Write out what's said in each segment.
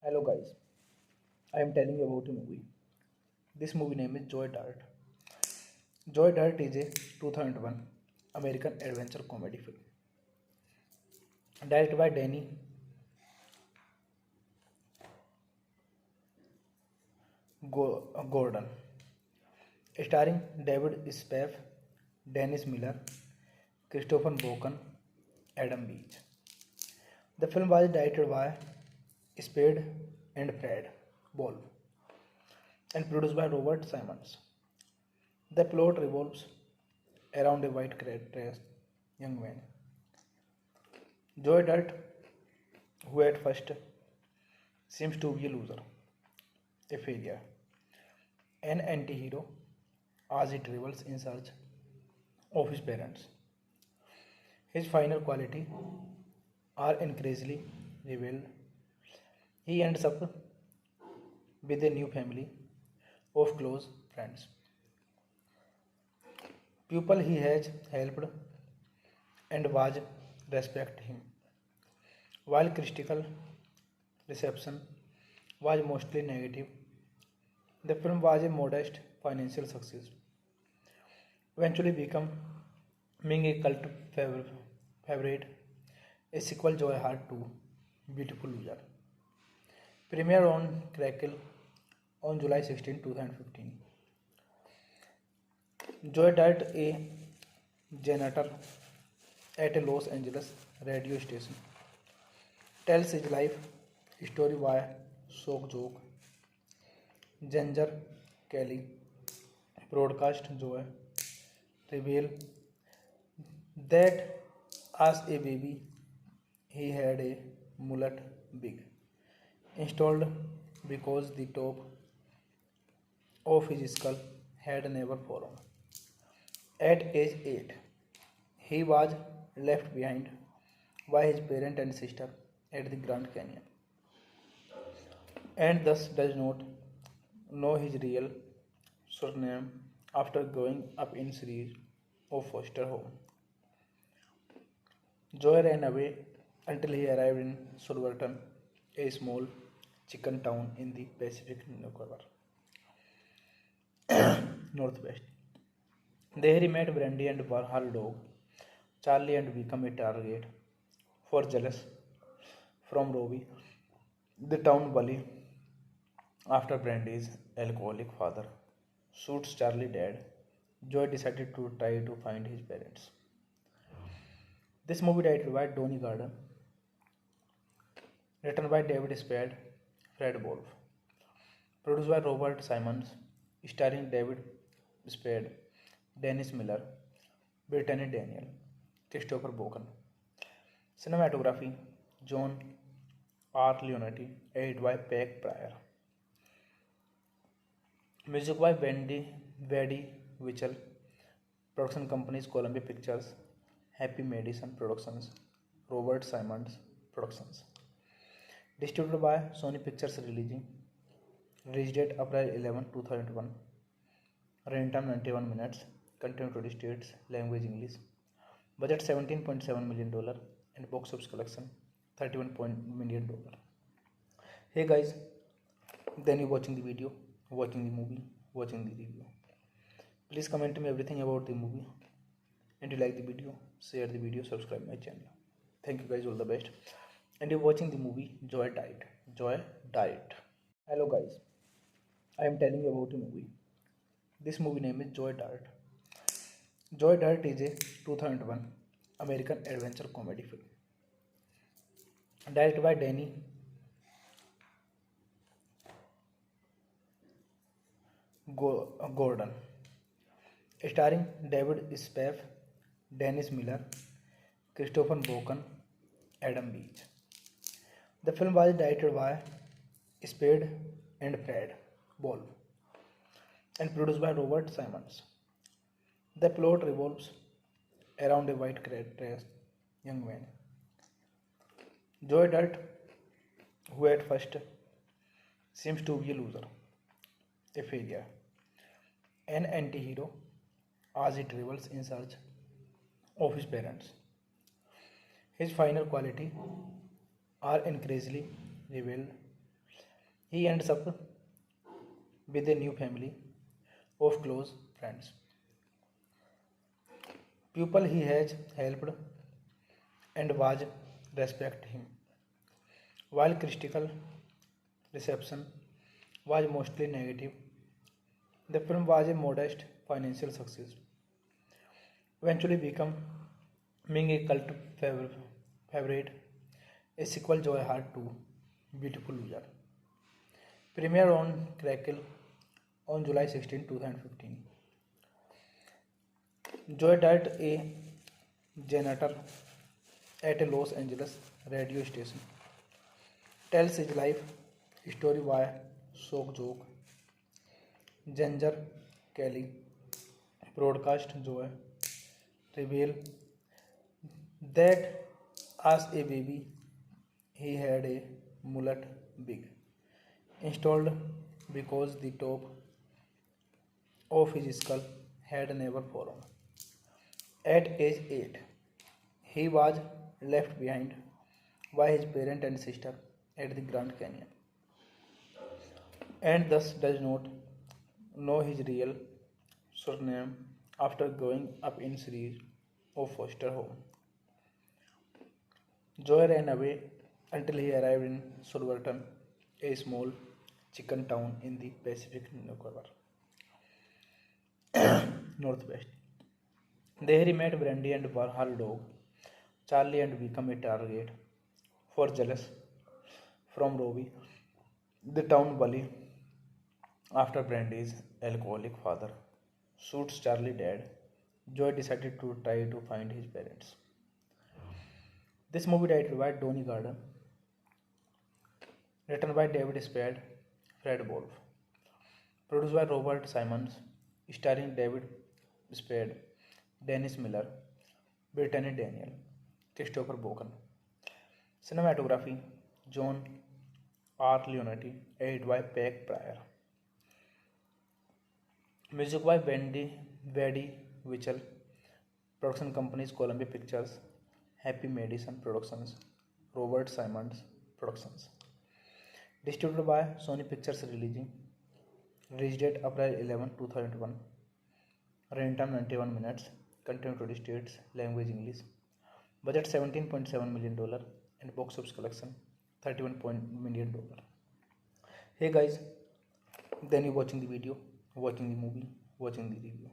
Hello guys, I am telling you about a movie. This movie name is Joy Dirt. Joy Dirt is a 2001 American adventure comedy film directed by Danny Gordon, starring David Spaff, Dennis Miller, Christopher Walken, Adam Beach. The film was directed by Spade and Fred Ball and produced by Robert Simons. The plot revolves around a white dressed young man, Joy Dirt, who at first seems to be a loser, a failure, an anti hero as he travels in search of his parents. His final qualities are increasingly revealed. He ends up with a new family of close friends, people he has helped and was respect him. While critical reception was mostly negative, the film was a modest financial success, eventually becoming a cult favorite. A sequel, Joy Heart 2, Beautiful Loser, premiered on Crackle on July 16, 2015. Joy died a janitor at a Los Angeles radio station. Tells his life story via shock joke. Ginger Kelly broadcast Joy reveal that as a baby he had a mullet wig installed because the top of his skull had never fallen. At age 8, he was left behind by his parent and sister at the Grand Canyon and thus does not know his real surname after growing up in series of foster home. Joy ran away until he arrived in Silverton, a small chicken town in the Pacific Northwest. There he met Brandy and her dog, Charlie, and became a target for jealous from Robbie, the town bully, after Brandy's alcoholic father shoots Charlie dead. Joy decided to try to find his parents. This movie directed by Donnie Gardner, written by David Spade, Fred Wolf, produced by Robert Simons, starring David Spade, Dennis Miller, Brittany Daniel, Christopher Walken. Cinematography: John R. Leonetti, edited by Peck Pryor. Music by Wendy Wichel. Production companies: Columbia Pictures, Happy Madison Productions, Robert Simons Productions. Distributed by Sony Pictures Releasing. Release date April 11, 2001. Runtime 91 minutes. Content 20 states. Language English. Budget $17.7 million and box office collection $31 million. Hey guys, then you watching the video, watching the movie, watching the review. Please comment to me everything about the movie. And you like the video, share the video, subscribe my channel. Thank you guys, all the best. And you're watching the movie Joy Died. Joy Died. Hello guys, I am telling you about a movie. This movie name is Joy Dirt. Joy Dirt is a 2001 American adventure comedy film directed by Danny Gordon, starring David Spaff, Dennis Miller, Christopher Walken, Adam Beach. The film was directed by Spade and Fred Ball and produced by Robert Simons. The plot revolves around a white dressed young man, Joy Dirt, who at first seems to be a loser, a failure, an anti hero as he travels in search of his parents. His final qualities are increasingly revealed. He ends up with a new family of close friends, people he has helped and was respect him. While critical reception was mostly negative, the film was a modest financial success, eventually becoming a cult favorite. A sequel, Joy Heart 2, Beautiful Loser, premiered on Crackle on July 16, 2015. Joy died a janitor at a Los Angeles radio station. Tells his life story via shock joke. Ginger Kelly broadcast Joy reveal that as a baby he had a mullet wig installed because the top of his skull had never fallen. At age 8, he was left behind by his parent and sister at the Grand Canyon and thus does not know his real surname after growing up in series of foster home. Joy ran away until he arrived in Silverton, a small chicken town in the Pacific Northwest. There he met Brandy and her dog, Charlie, and became a target for jealous from Robbie, the town bully, after Brandy's alcoholic father shoots Charlie dead. Joy decided to try to find his parents. This movie directed by Donnie Garden, written by David Spade, Fred Wolf, produced by Robert Simons, starring David Spade, Dennis Miller, Brittany Daniel, Christopher Walken. Cinematography, John R. Leonetti, edited by Peck Pryor. Music by Wendy Mitchell. Production companies Columbia Pictures, Happy Madison Productions, Robert Simons Productions. Distributed by Sony Pictures Releasing. Release date April 11, 2001. Runtime 91 minutes. Content 20 states. Language English. Budget $17.7 million and box office collection $31 million. Hey guys, then you watching the video, watching the movie, watching the review.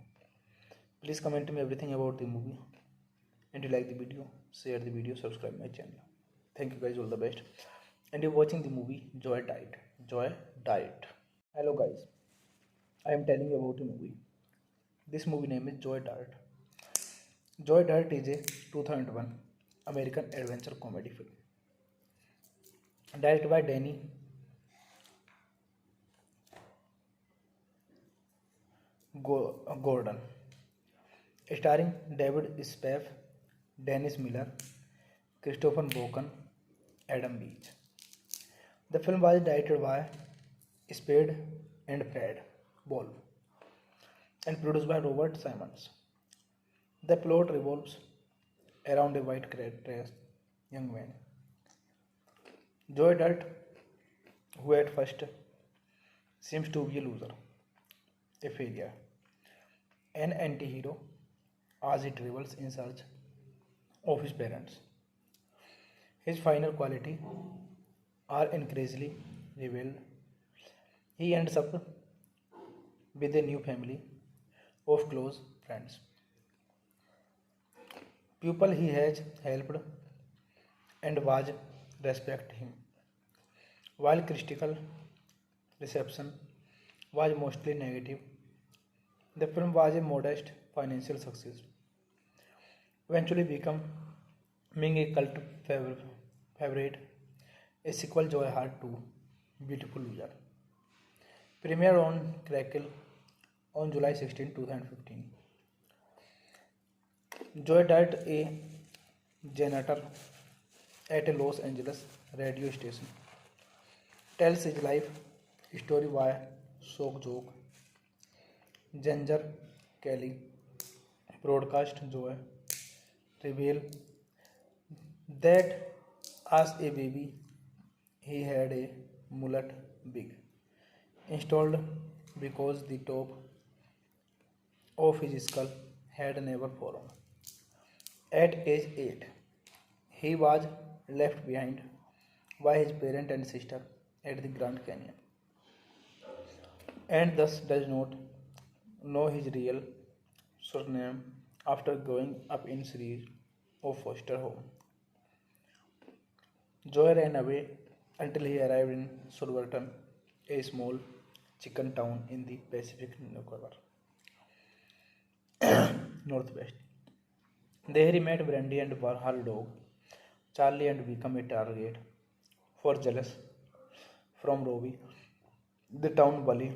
Please comment me everything about the movie. And you like the video, share the video, subscribe my channel. Thank you guys, all the best. And you're watching the movie Joy Diet. Joy Diet. Hello guys, I am telling you about a movie. This movie name is Joy Diet. Joy Dirt is a 2001 American adventure comedy film directed by Danny Gordon, starring David Spade, Dennis Miller, Christopher Walken, Adam Beach. The film was directed by Spade and Fred Wolf and produced by Robert Simons. The plot revolves around a white-dressed young man, Joy Dirt, who at first seems to be a loser, a failure, an anti-hero as he travels in search of his parents. His final qualities are increasingly revealed. He ends up with a new family of close friends, people he has helped and was respect him. While critical reception was mostly negative, the film was a modest financial success, eventually becoming a cult favorite. A sequel, Joy Heart 2, Beautiful Loser, premiered on Crackle on July 16, 2015. Joy died a janitor at a Los Angeles radio station. Tells his life story via shock joke. Ginger Kelly broadcast Joy reveal that as a baby he had a mullet big, installed because the top of his skull had never fallen. At age 8, he was left behind by his parent and sister at the Grand Canyon, and thus does not know his real surname after growing up in series of foster home. Joy ran away until he arrived in Silverton, a small chicken town in the Pacific Northwest. There he met Brandy and her dog, Charlie, and became a target for jealous from Robbie, the town bully,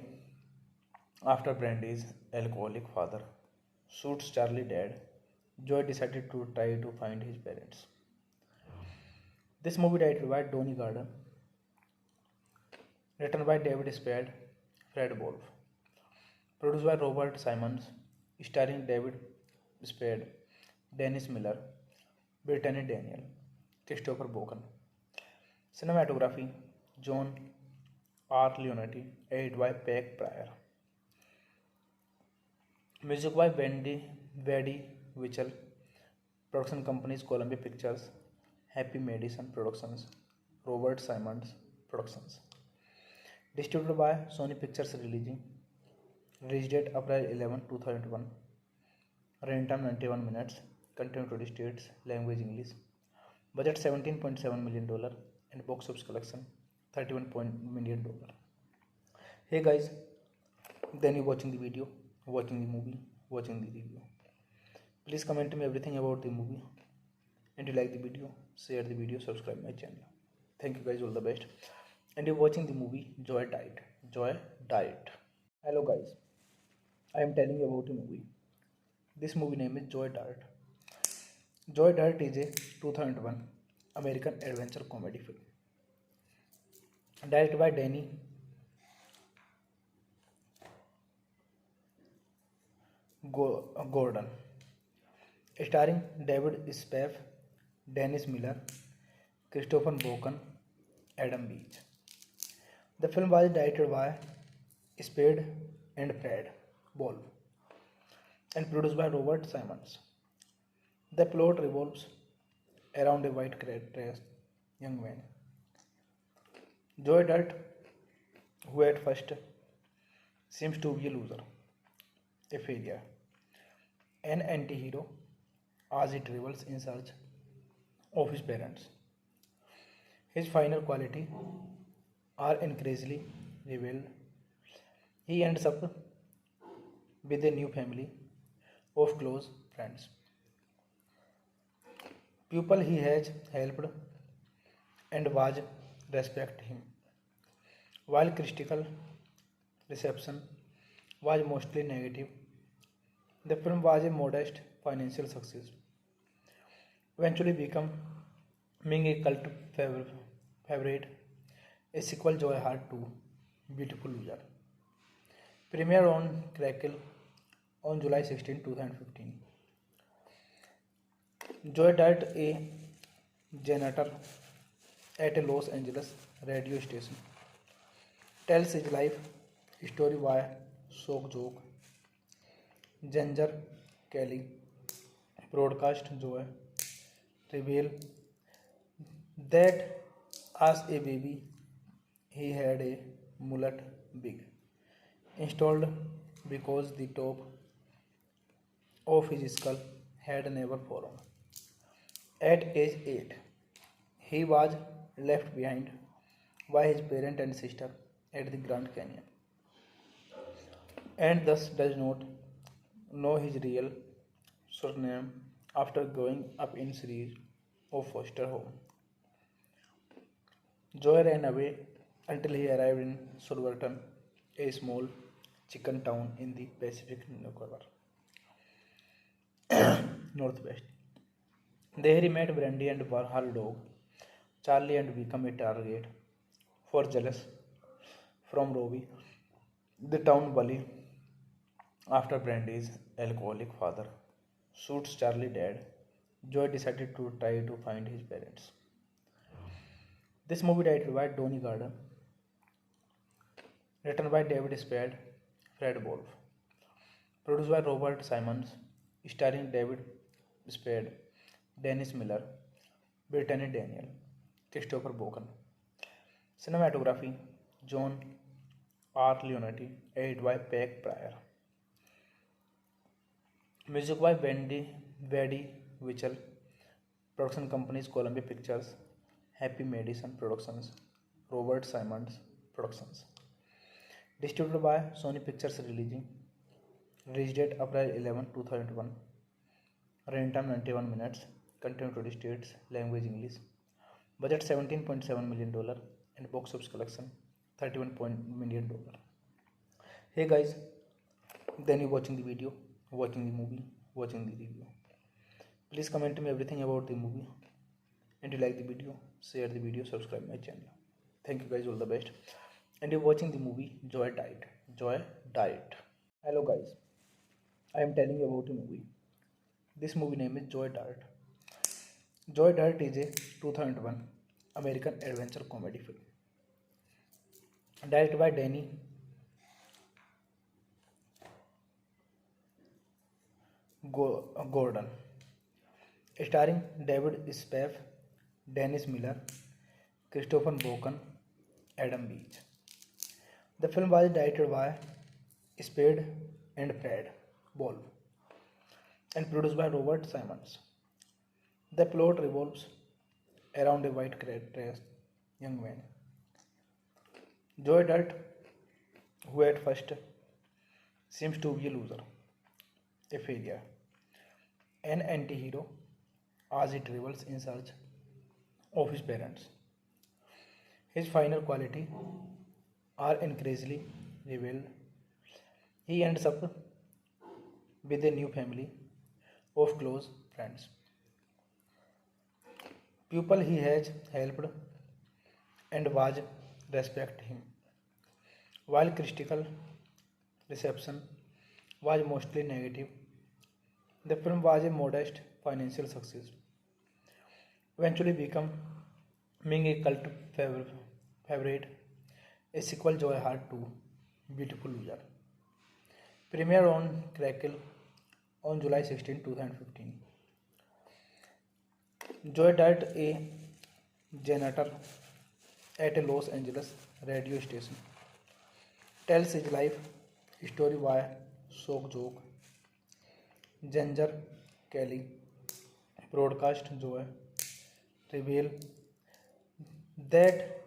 after Brandy's alcoholic father shoots Charlie dead. Joy decided to try to find his parents. This movie directed by Donnie Garden, written by David Spade, Fred Wolf, produced by Robert Simons, starring David Spade, Dennis Miller, Brittany Daniel, Christopher Boken. Cinematography, John R. Leonetti, edited by Peck Pryor. Music by Wendy Wichel. Production companies Columbia Pictures, Happy Madison Productions, Robert Simons Productions. Distributed by Sony Pictures Releasing. Release date April 11, 2001. Runtime 91 minutes. Content 20 states. Language English. Budget $17.7 million and box office collection $31 million. Hey guys, then you watching the video, watching the movie, watching the review. Please comment me everything about the movie. And you like the video, share the video, subscribe my channel. Thank you guys, all the best. And you're watching the movie Joy Diet. Joy Diet. Hello guys, I am telling you about a movie. This movie name is Joy Diet. Joy Dirt is a 2001 American adventure comedy film directed by Danny Gordon, starring David Spade, Dennis Miller, Christopher Boken, Adam Beach. The film was directed by Spade and Fred Wolf and produced by Robert Simons. The plot revolves around a white-dressed young man, Joy Dirt, who at first seems to be a loser, a failure, an anti-hero as he travels in search of his parents. His final qualities are increasingly revealed. He ends up with a new family of close friends, people he has helped and was respect him. While critical reception was mostly negative, the film was a modest financial success, eventually becoming a cult favorite. A sequel, Joy Heart 2, Beautiful Loser, premiered on Crackle on July 16, 2015. Joy Dirt, a janitor at a Los Angeles radio station, tells his life story via shock joke. Ginger Kelly, broadcast Joy, reveal that as a baby he had a mullet wig installed because the top of his skull had never fallen. At age 8, he was left behind by his parent and sister at the Grand Canyon, and thus does not know his real surname after growing up in series of foster home. Joy ran away until he arrived in Silverton, a small chicken town in the Pacific Northwest. There he met Brandy and her dog, Charlie, and became a target for jealous from Robbie, the town bully, after Brandy's alcoholic father shoots Charlie dead. Joy decided to try to find his parents. This movie directed by Donnie Garden, Written by David Spade, Fred Wolf. Produced by Robert Simons, starring David Spade, Dennis Miller, Brittany Daniel, Christopher Boken. Cinematography, John R. Leonetti, edited by Peck Pryor. Music by Wendy Wichel. Production companies Columbia Pictures, Happy Madison Productions, Robert Simons Productions. Distributed by Sony Pictures Releasing. Release date April 11, 2001. Runtime 91 minutes. Content 20 states. Language English. Budget $17.7 million and box office collection $31 million. Hey guys, then you watching the video, watching the movie, watching the review. Please comment to me everything about the movie. And you like the video, share the video, subscribe my channel. Thank you guys, all the best. And you're watching the movie Joy Died. Joy Died. Hello guys, I am telling you about a movie. This movie name is Joy Dirt. Joy Dirt is a 2001 American adventure comedy film. Directed by Danny Gordon. Starring David Spade, Dennis Miller, Christopher Boken, Adam Beach. The film was directed by Spade and Fred Wolf and produced by Robert Simons. The plot revolves around a white-dressed young man, Joy Dirt, who at first seems to be a loser, a failure, an anti-hero as he travels in search of his parents. His final qualities are increasingly revealed. He ends up with a new family of close friends, people he has helped and was respect him. While critical reception was mostly negative, the film was a modest financial success, eventually becoming a cult favorite. A sequel, Joy Heart 2, Beautiful Loser, premiered on Crackle on July 16, 2015. Joy Dirt, a janitor at a Los Angeles radio station, tells his life story via shock joke. Ginger Kelly, broadcast Joy, reveal that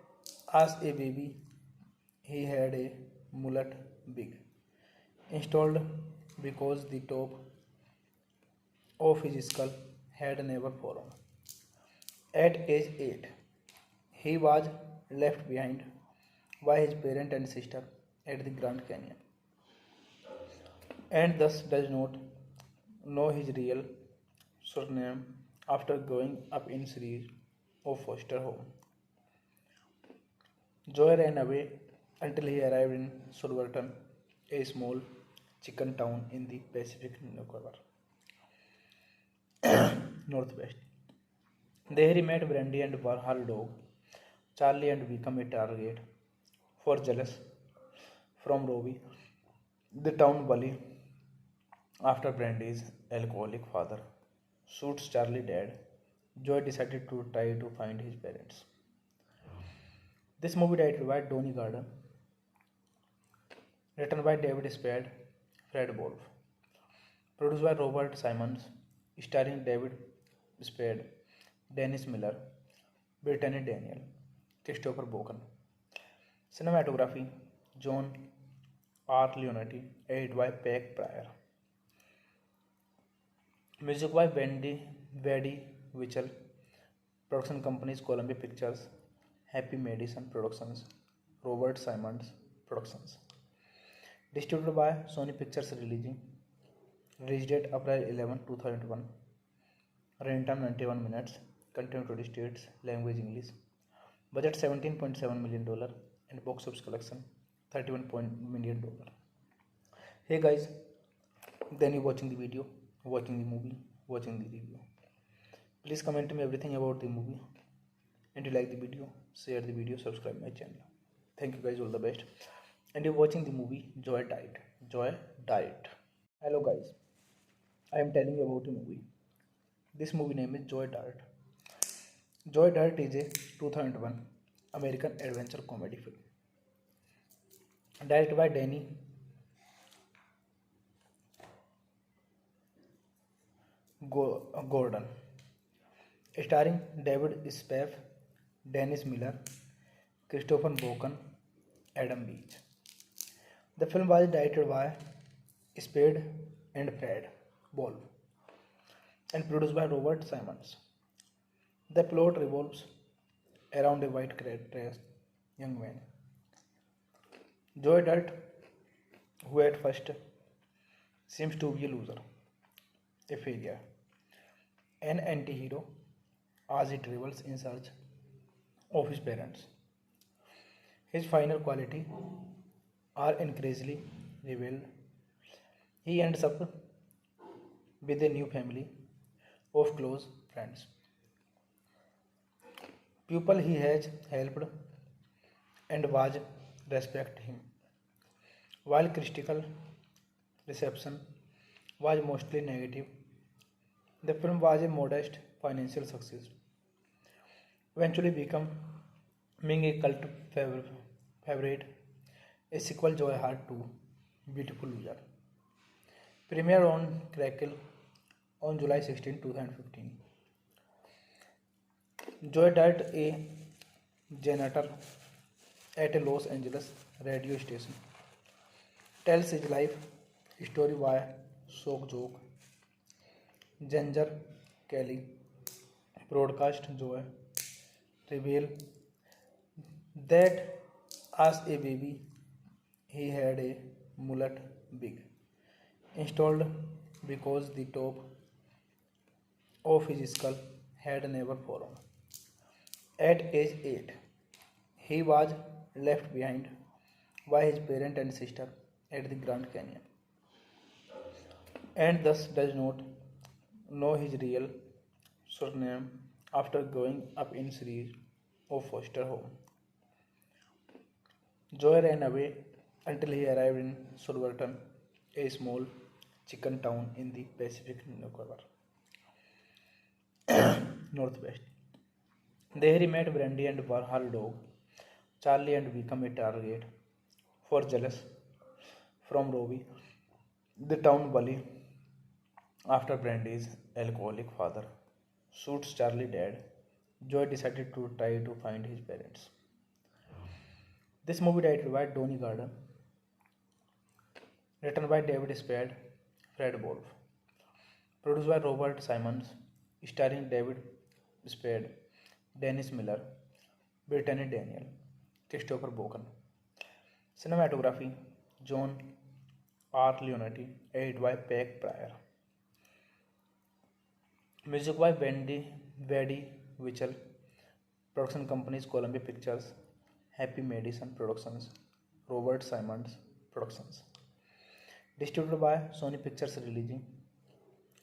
as a baby he had a mullet wig installed because the top of his skull had never fallen. At age 8, he was left behind by his parent and sister at the Grand Canyon, and thus does not know his real surname after growing up in series of foster home. Joy ran away until he arrived in Silverton, a small chicken town in the Pacific Northwest. There he met Brandy and her dog, Charlie, and became a target for jealous from Robbie, the town bully. After Brandy's alcoholic father shoots Charlie dead, Joy decided to try to find his parents. This movie directed by Donnie Gardner, written by David Spade, Fred Wolf, produced by Robert Simons, starring David Spade, Dennis Miller, Brittany Daniel, Christopher Boken. Cinematography, John R. Leonetti, edited by Peck Pryor. Music by Wendy Wichel. Production companies Columbia Pictures, Happy Madison Productions, Robert Simons Productions. Distributed by Sony Pictures Releasing. Release date April 11, 2001. Runtime 91 minutes. Content 20 states. Language English. Budget $17.7 million and box office collection $31 million. Hey guys, then you watching the video, watching the movie, watching the review. Please comment to me everything about the movie. And you like the video, share the video, subscribe my channel. Thank you guys, all the best. and you're watching the movie Joy Died. Joy Died. Hello guys, I am telling you about a movie. This movie name is Joy Dirt. Joy Dirt is a 2001 American adventure comedy film directed by Danny Gordon, starring David Spade, Dennis Miller, Christopher Walken, Adam Beach. The film was directed by Spade and Fred Wolf and produced by Robert Simons. The plot revolves around a white dressed young man, Joy Dirt, who at first seems to be a loser, a failure, an anti-hero as he travels in search of his parents. His final qualities are increasingly revealed. He ends up with a new family of close friends, people he has helped and was respect him. While critical reception was mostly negative, the film was a modest financial success, eventually becoming a cult favorite. A sequel, Joy Heart 2, Beautiful Loser, premiered on Crackle on July 16, 2015. Joy Dirt, a janitor at a Los Angeles radio station, tells his life story via shock joke. Ginger Kelly, broadcast Joy, reveal that as a baby he had a mullet wig installed because the top of his skull had never fallen. At age 8, he was left behind by his parent and sister at the Grand Canyon and thus does not know his real surname after growing up in series of foster home. Joy ran away until he arrived in Silverton, a small chicken town in the Pacific Northwest. There he met Brandy and her dog, Charlie, and became a target for jealous from Robbie, the town bully, after Brandy's alcoholic father shoots Charlie dead. Joy decided to try to find his parents. This movie directed by Donnie Gordon, written by David Spade, Fred Wolf, produced by Robert Simons, starring David Spade, Dennis Miller, Brittany Daniel, Christopher Walken. Cinematography, John R. Leonetti, edited by Peck Pryor. Music by Buddy Mitchell. Production companies Columbia Pictures, Happy Madison Productions, Robert Simons Productions. Distributed by Sony Pictures Releasing.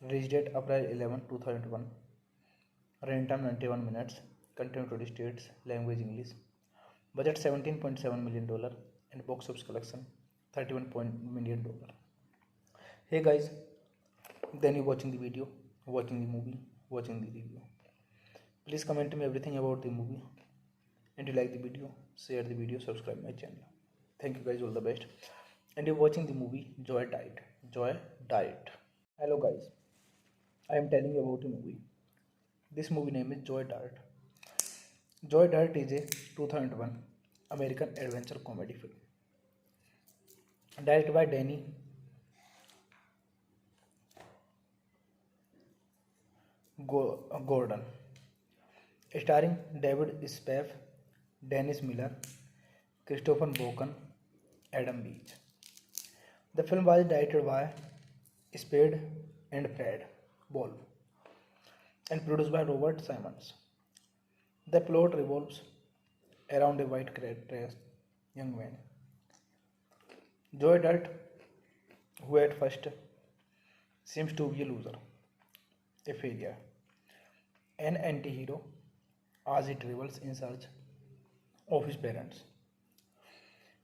Release date April 11, 2001. Runtime 91 minutes. Content 20 states. Language English. Budget $17.7 million and box office collection $31 million. Hey guys, then you watching the video, watching the movie, watching the review. Please comment me everything about the movie. And you like the video, share the video, subscribe my channel. Thank you guys, all the best. And you're watching the movie Joy Died. Joy Died. Hello guys, I am telling you about a movie. This movie name is Joy Dirt. Joy Dirt is a 2001 American adventure comedy film directed by Danny Gordon, starring David Spade, Dennis Miller, Christopher Walken, Adam Beach. The film was directed by Spade and Fred Wolf and produced by Robert Simons. The plot revolves around a white dressed young man, Joy Dirt, who at first seems to be a loser, a failure, an anti-hero as he travels in search of his parents.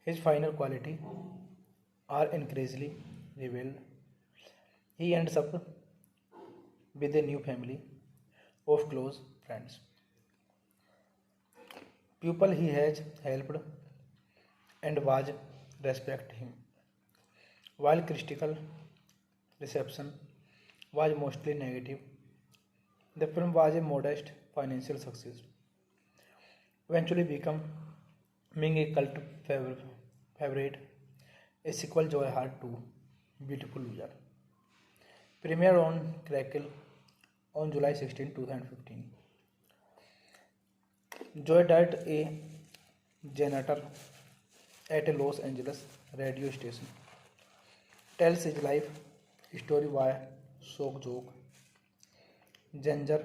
His final quality are increasingly revealed. He ends up with a new family of close friends, people he has helped and was respect him. While critical reception was mostly negative, the film was a modest financial success, eventually becoming a cult favorite. A sequel, Joy Heart 2, Beautiful Loser, premiered on Crackle on July 16, 2015. Joy died a janitor at a Los Angeles radio station. Tells his life story via shock joke. Ginger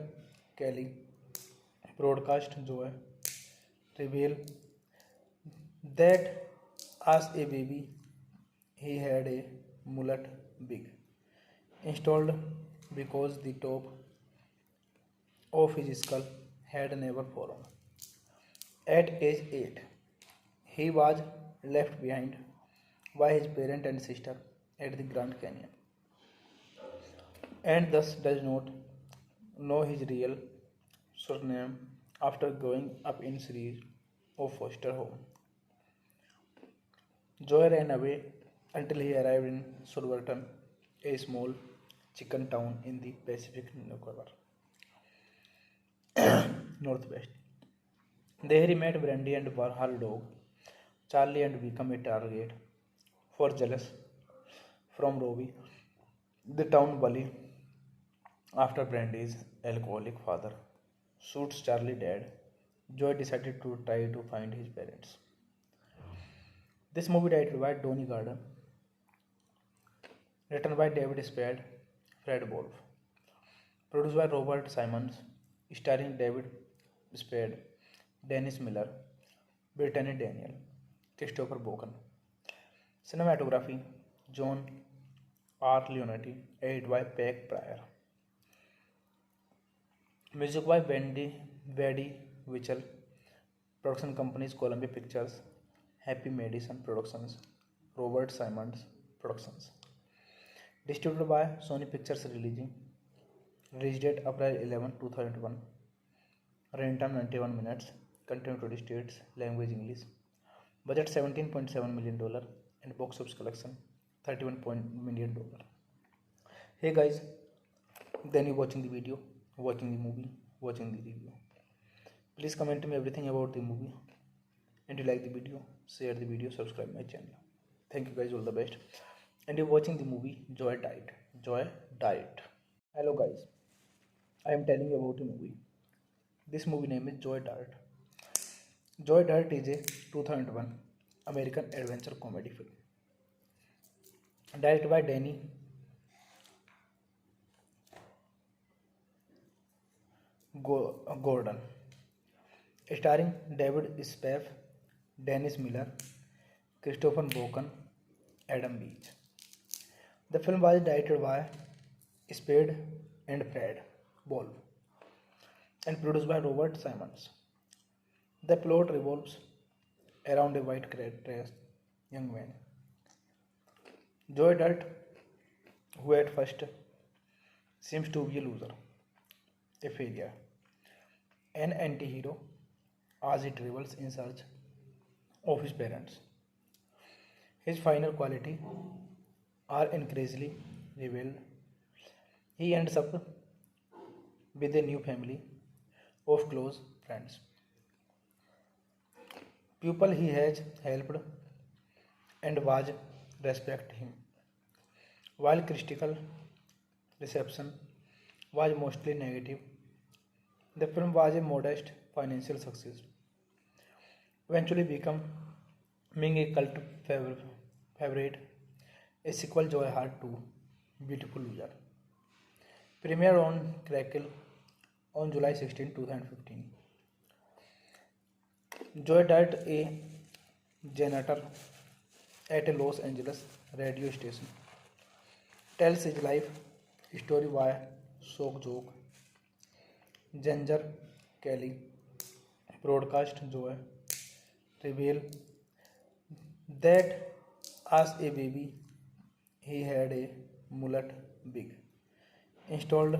Kelly broadcast Joy reveal that as a baby he had a mullet wig installed because the top of his skull had never fallen. At age 8, he was left behind by his parent and sister at the Grand Canyon and thus does not know his real surname after growing up in series of foster home. Joy ran away until he arrived in Silverton, a small chicken town in the Pacific Northwest. There he met Brandy and her dog, Charlie, and became a target for jealous from Robbie, the town bully, after Brandy's alcoholic father shoots Charlie dead. Joy decided to try to find his parents. This movie directed by Donnie Gardner, written by David Spade, Fred Wolf, produced by Robert Simons, starring David Spade, Dennis Miller, Brittany Daniel, Christopher Walken. Cinematography, John R. Leonetti, edited by Peck Pryor. Music by Buddy Mitchell. Production companies Columbia Pictures, Happy Madison Productions, Robert Simons Productions. Distributed by Sony Pictures Releasing. Release date April 11, 2001. Runtime 91 minutes. Content 20 states. Language English. Budget $17.7 million and box office collection $31 million. Hey guys, then you watching the video, watching the movie, watching the review. Please comment me everything about the movie. And you like the video, share the video, subscribe my channel. Thank you guys, all the best. And you're watching the movie Joy Died. Joy Died. Hello guys, I am telling you about a movie. This movie name is Joy Dirt. Joy Dirt is a 2001 American adventure comedy film. Directed by Danny Gordon. Starring David Spade, Dennis Miller, Christopher Walken, Adam Beach. The film was directed by Spade and Fred Wolf and produced by Robert Simons. The plot revolves around a white-dressed young man, Joy Dirt, who at first seems to be a loser, a failure, an anti-hero as he travels in search of his parents. His final quality are increasingly revealed. He ends up with a new family of close friends, people he has helped and was respect him. While critical reception was mostly negative, the film was a modest financial success, eventually becoming a cult favorite. A sequel, Joy Heart 2, Beautiful Loser, premiered on Crackle on July 16, 2015. Joy died a janitor at a Los Angeles radio station. Tells his life story via shock joke. Ginger Kelly broadcast Joy reveal that as a baby he had a mullet wig installed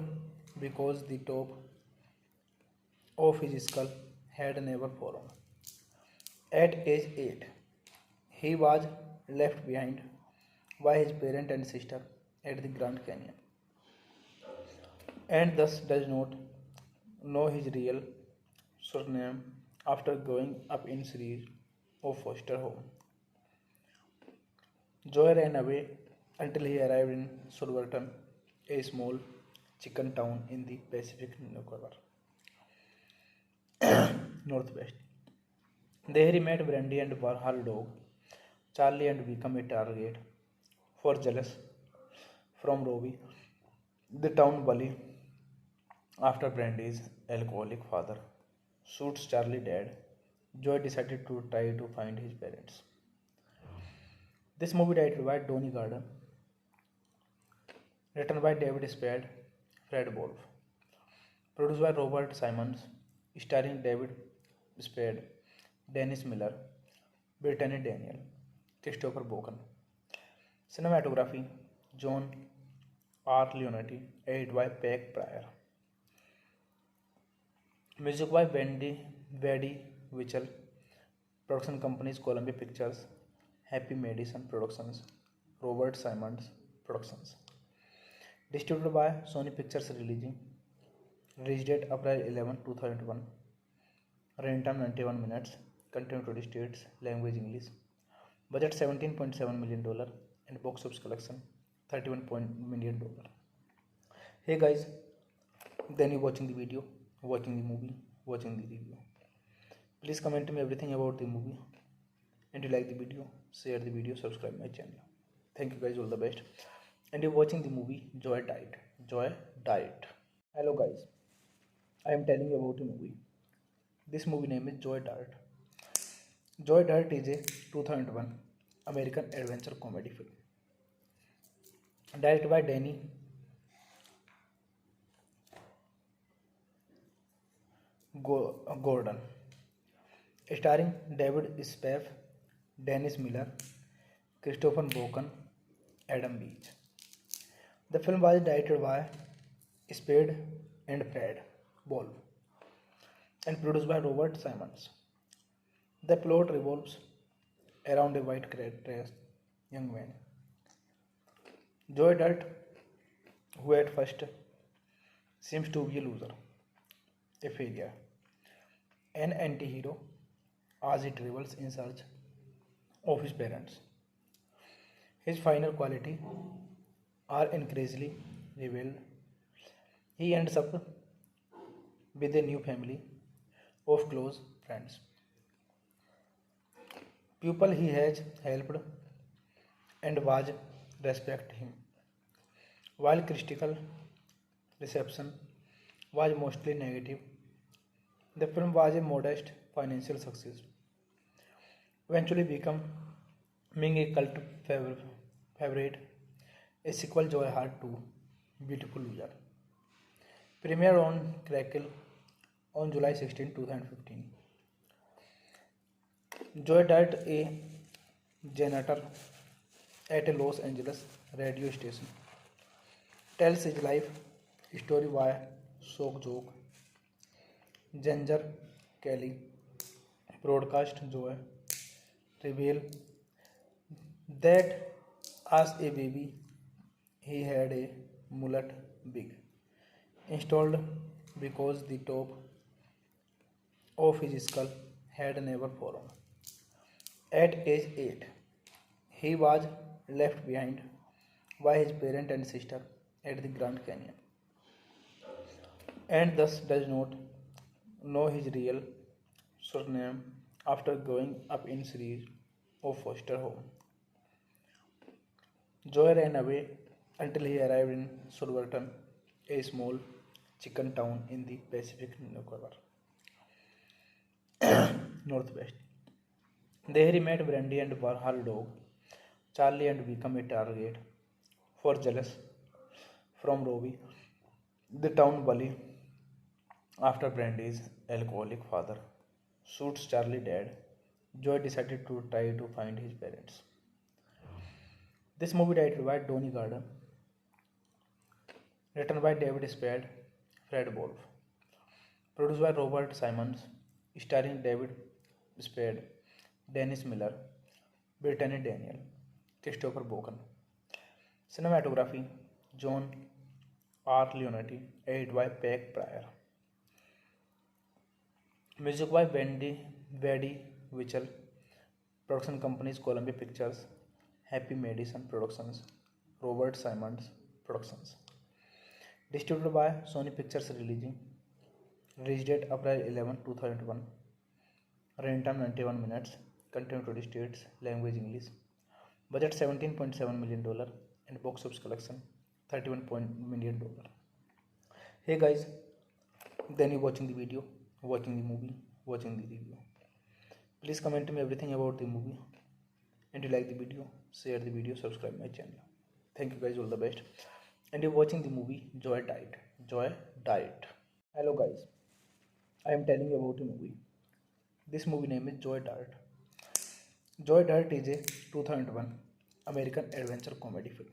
because the top of his skull had never fallen. At age 8, he was left behind by his parent and sister at the Grand Canyon and thus does not know his real surname after growing up in series of foster home. Joy ran away until he arrived in Silverton, a small chicken town in the Pacific Northwest. There he met Brandy and her dog, Charlie, and became a target for jealous from Robbie, the town bully, after Brandy's alcoholic father shoots Charlie dead. Joy decided to try to find his parents. This movie directed by Donnie Gardner, written by David Spade, Fred Wolf, produced by Robert Simons, starring David Spade, Dennis Miller, Brittany Daniel, Christopher Boken. Cinematography John R. Leonetti, edited by Peck Pryor. Music by Wendy Wichel. Production companies Columbia Pictures, Happy Madison Productions, Robert Simons Productions. Distributed by Sony Pictures Releasing. Release date April 11, 2001. Runtime 91 minutes. Content 20 states. Language English. Budget $17.7 million and box office collection $31 million. Hey guys, then you watching the video, watching the movie, watching the review. Please comment to me everything about the movie. And you like the video, share the video, subscribe my channel. Thank you guys, all the best. And you're watching the movie Joy Died. Joy Died. Hello guys, I am telling you about a movie. This movie name is Joy Dirt. Joy Dirt is a 2001 American adventure comedy film. Directed by Danny Gordon. Starring David Spade, Dennis Miller, Christopher Boken, Adam Beach. The film was directed by Spade and Fred Wolf and produced by Robert Simons. The plot revolves around a white-dressed young man, Joy Dirt, who at first seems to be a loser, a failure, an anti-hero as he travels in search of his parents. His final qualities are increasingly revealed. He ends up with a new family of close friends, people he has helped and was respect him. While critical reception was mostly negative, the film was a modest financial success, eventually becoming a cult favorite. A sequel, Joy Heart 2, Beautiful Loser, premiered on Crackle on July 16, 2015. Joy Dirt, a janitor at a Los Angeles radio station, tells his life story via shock joke. Ginger Kelly, broadcast Joy, reveal that as a baby he had a mullet wig installed because the top of his skull had never fallen. At age 8, he was left behind by his parent and sister at the Grand Canyon and thus does not know his real surname after growing up in series of foster home. Joy ran away until he arrived in Silverton, a small chicken town in the Pacific Northwest. There he met Brandy and her dog, Charlie, and became a target for jealous from Robbie, the town bully, after Brandy's alcoholic father shoots Charlie dead. Joy decided to try to find his parents. This movie directed by Donnie Gardner, written by David Spade, Fred Wolf, produced by Robert Simons, starring David Spade, Dennis Miller, Brittany Daniel, Christopher Boken. Cinematography: John R. Leonetti, edited by Peck Pryor. Music by Wendy Wichel. Production companies: Columbia Pictures, Happy Madison Productions, Robert Simons Productions. Distributed by Sony Pictures Releasing. Release date April 11, 2001. Runtime 91 minutes. Content 20 states. Language English. Budget $17.7 million and box office collection $31 million. Hey guys, then you watching the video, watching the movie, watching the review. Please comment me everything about the movie. And you like the video, share the video, subscribe my channel. Thank you guys, all the best. And you're watching the movie Joy Died. Joy Died. Hello guys, I am telling you about a movie. This movie name is Joy Dirt. Joy Dirt is a 2001 American adventure comedy film.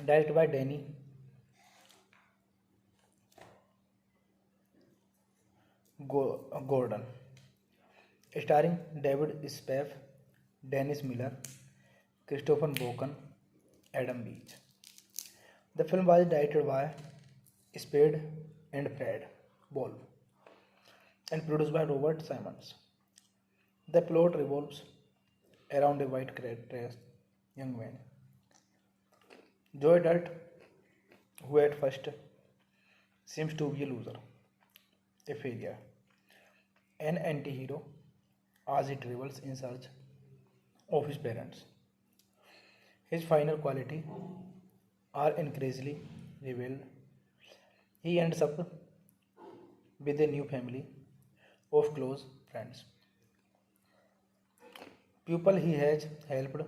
Directed by Danny Gordon. Starring David Spade, Dennis Miller, Christopher Boken, Adam Beach. The film was directed by Spade and Fred Wolf and produced by Robert Simons. The plot revolves around a white-dressed young man, Joy Dirt, who at first seems to be a loser, a failure, an anti-hero as he travels in search of his parents. His final qualities are increasingly revealed. He ends up with a new family of close friends, people he has helped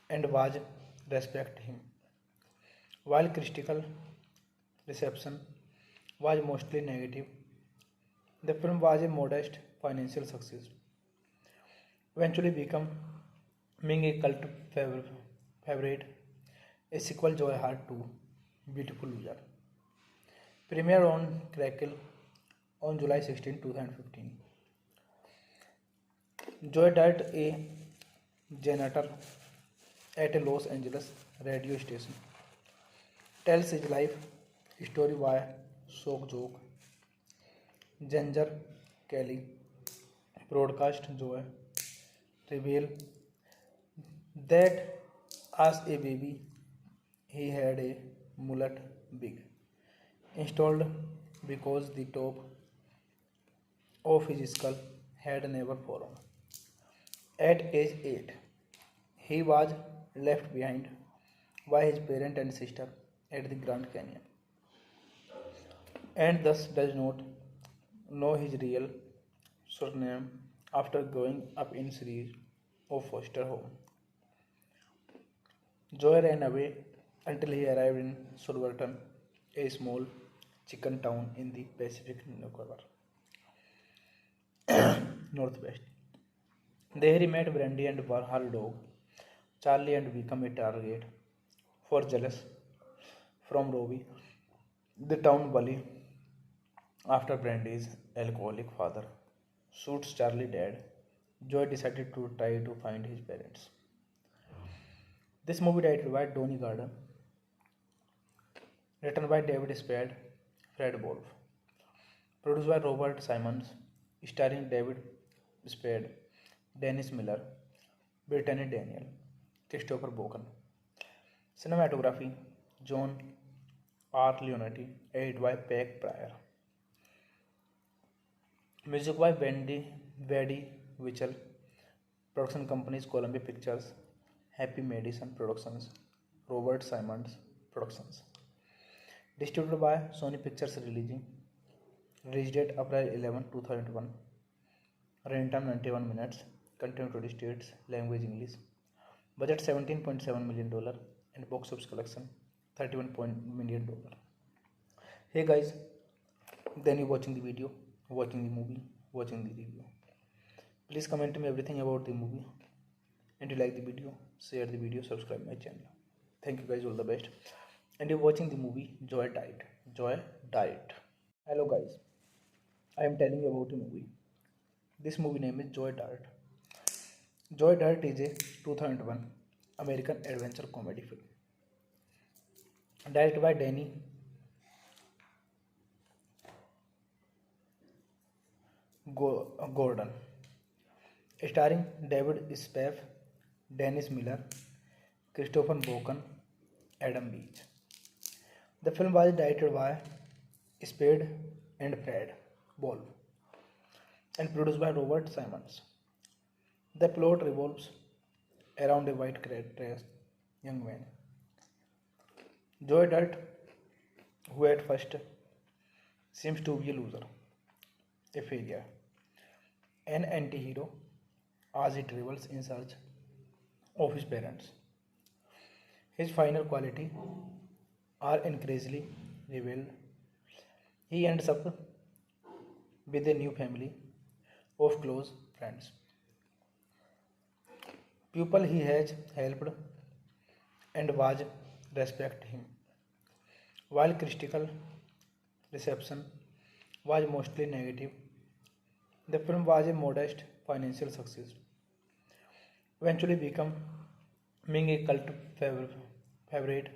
and was respect him. While critical reception was mostly negative, the film was a modest financial success, eventually becoming a cult favorite. A sequel, Joy Heart 2, Beautiful Loser, premiered on Crackle on July 16, 2015. Joy Dirt, a janitor at a Los Angeles radio station, tells his life story via shock joke. Ginger Kelly, broadcast Joy, reveal that as a baby he had a mullet wig installed because the top of his skull had never fallen. At age 8, he was left behind by his parent and sister at the Grand Canyon, and thus does not know his real surname after growing up in series of foster home. Joy ran away until he arrived in Silverton, a small chicken town in the Pacific Northwest. There he met Brandy and her dog, Charlie, and became a target for jealous from Robbie, the town bully. After Brandy's alcoholic father shoots Charlie dead, Joy decided to try to find his parents. This movie directed by Donnie Gardner, written by David Spade, Fred Wolf, produced by Robert Simons, starring David Spade, Dennis Miller, Brittany Daniel, Christopher Boken. Cinematography: John R. Leonetti, edited by Peck Pryor. Music by Wendy Wichel. Production companies: Columbia Pictures, Happy Madison Productions, Robert Simons Productions. Distributed by Sony Pictures Releasing. Release date April 11, 2001. Runtime 91 minutes. Content 20 states. Language English. Budget $17.7 million and box office collection $31 million. Hey guys, then you watching the video, watching the movie, watching the review. Please comment me everything about the movie. And you like the video, share the video, subscribe my channel. Thank you guys, all the best. And you're watching the movie Joy Diet. Joy Diet. Hello guys, I am telling you about a movie. This movie name is Joy Diet. Joy Dirt is a 2001 American adventure comedy film directed by Danny Gordon, starring David Spade, Dennis Miller, Christopher Walken, Adam Beach. The film was directed by Spade and Fred Wolf and produced by Robert Simons. The plot revolves around a white-dressed young man, Joy Dirt, who at first seems to be a loser, a failure, an anti-hero as he travels in search of his parents. His final qualities are increasingly revealed. He ends up with a new family of close friends, people he has helped and was respect him. While critical reception was mostly negative, the film was a modest financial success, eventually becoming a cult favorite.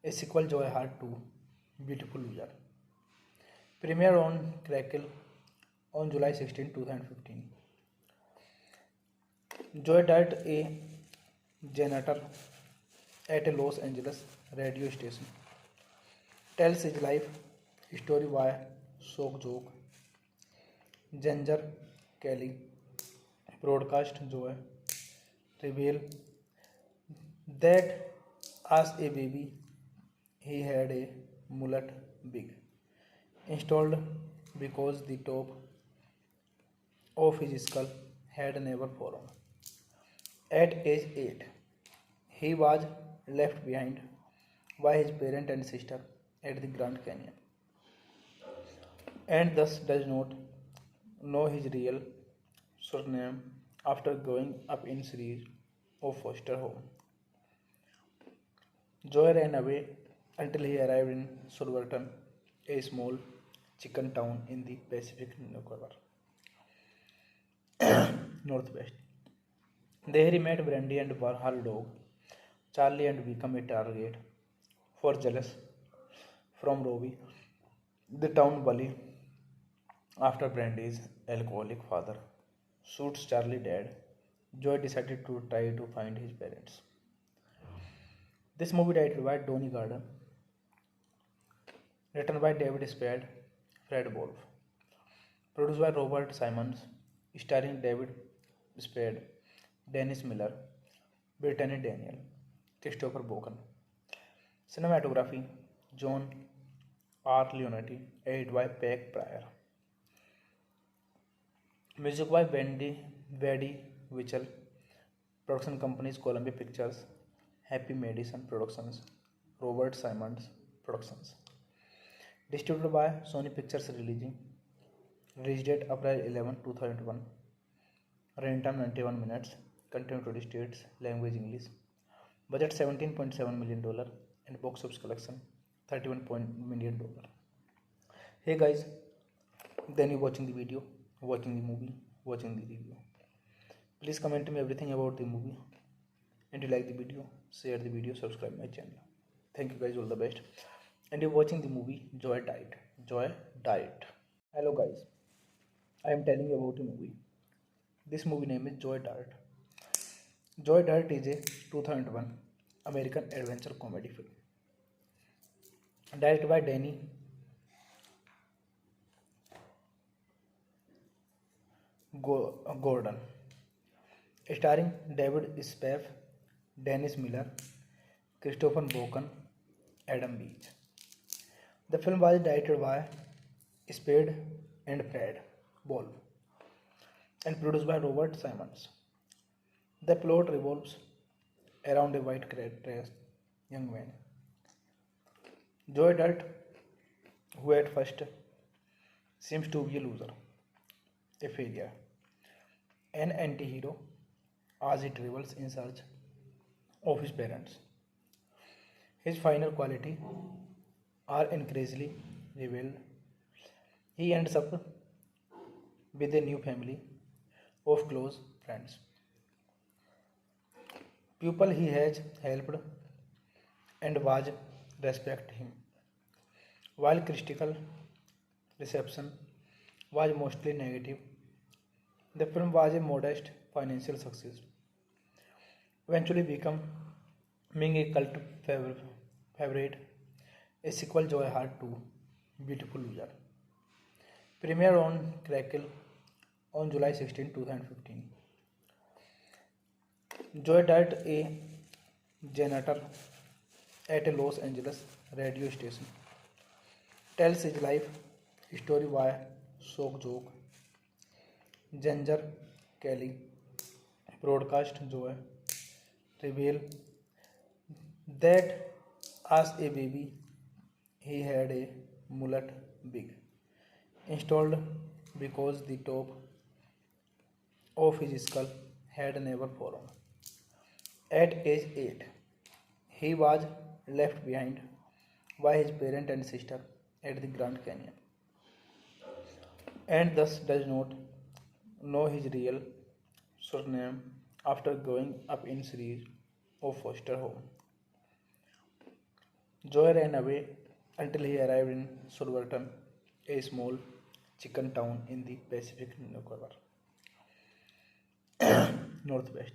A sequel, Joy Heart 2, Beautiful Loser, premiered on Crackle on July 16, 2015. Joy Dirt, a janitor at a Los Angeles radio station, tells his life story via shock joke. Ginger Kelly, broadcast Joy, reveal that as a baby he had a mullet wig installed because the top of his skull had never fallen. At age 8, he was left behind by his parent and sister at the Grand Canyon, and thus does not know his real surname after growing up in series of foster home. Joy ran away until he arrived in Silverton, a small chicken town in the Pacific Northwest. There he met Brandy and her dog, Charlie, and became a target for jealous from Robbie, the town bully, after Brandy's alcoholic father shoots Charlie dead. Joy decided to try to find his parents. This movie directed by Donnie Gordon, written by David Spade, Fred Wolf, produced by Robert Simons, starring David Spade, Dennis Miller, Brittany Daniel, Christopher Walken. Cinematography, John R. Leonetti, edited by Peck Pryor. Music by Wendy Mitchell. Production companies Columbia Pictures, Happy Madison Productions, Robert Simons Productions. Distributed by Sony Pictures Releasing. Release date April 11, 2001. Runtime 91 minutes. Content 20 states. Language English. Budget $17.7 million and box office collection $31 million. Hey guys, then you watching the video, watching the movie, watching the review. Please comment me everything about the movie. And you like the video, share the video, subscribe my channel. Thank you guys, all the best. And you're watching the movie Joy Diet. Joy Diet. Hello guys, I am telling you about a movie. This movie name is Joy Diet. Joy Dirt is a 2001 American adventure comedy film directed by Danny Gordon, starring David Spade, Dennis Miller, Christopher Walken, Adam Beach. The film was directed by Spade and Fred Wolf and produced by Robert Simons. The plot revolves around a white-dressed young man, Joy Dirt, who at first seems to be a loser, a failure, an anti-hero as he travels in search of his parents. His final qualities are increasingly revealed. He ends up with a new family of close friends, people he has helped and was respect him. While critical reception was mostly negative, the film was a modest financial success, eventually becoming a cult favorite. A sequel, Joy Heart 2, Beautiful Loser, premiered on Crackle on July 16, 2015. Joy died a janitor at a Los Angeles radio station. Tells his life story via shock joke. Ginger Kelly broadcast Joy reveal that as a baby he had a mullet wig installed because the top of his skull had never fallen. At age 8, he was left behind by his parent and sister at the Grand Canyon and thus does not know his real surname after growing up in series of foster home. Joy ran away until he arrived in Silverton, a small chicken town in the Pacific Northwest.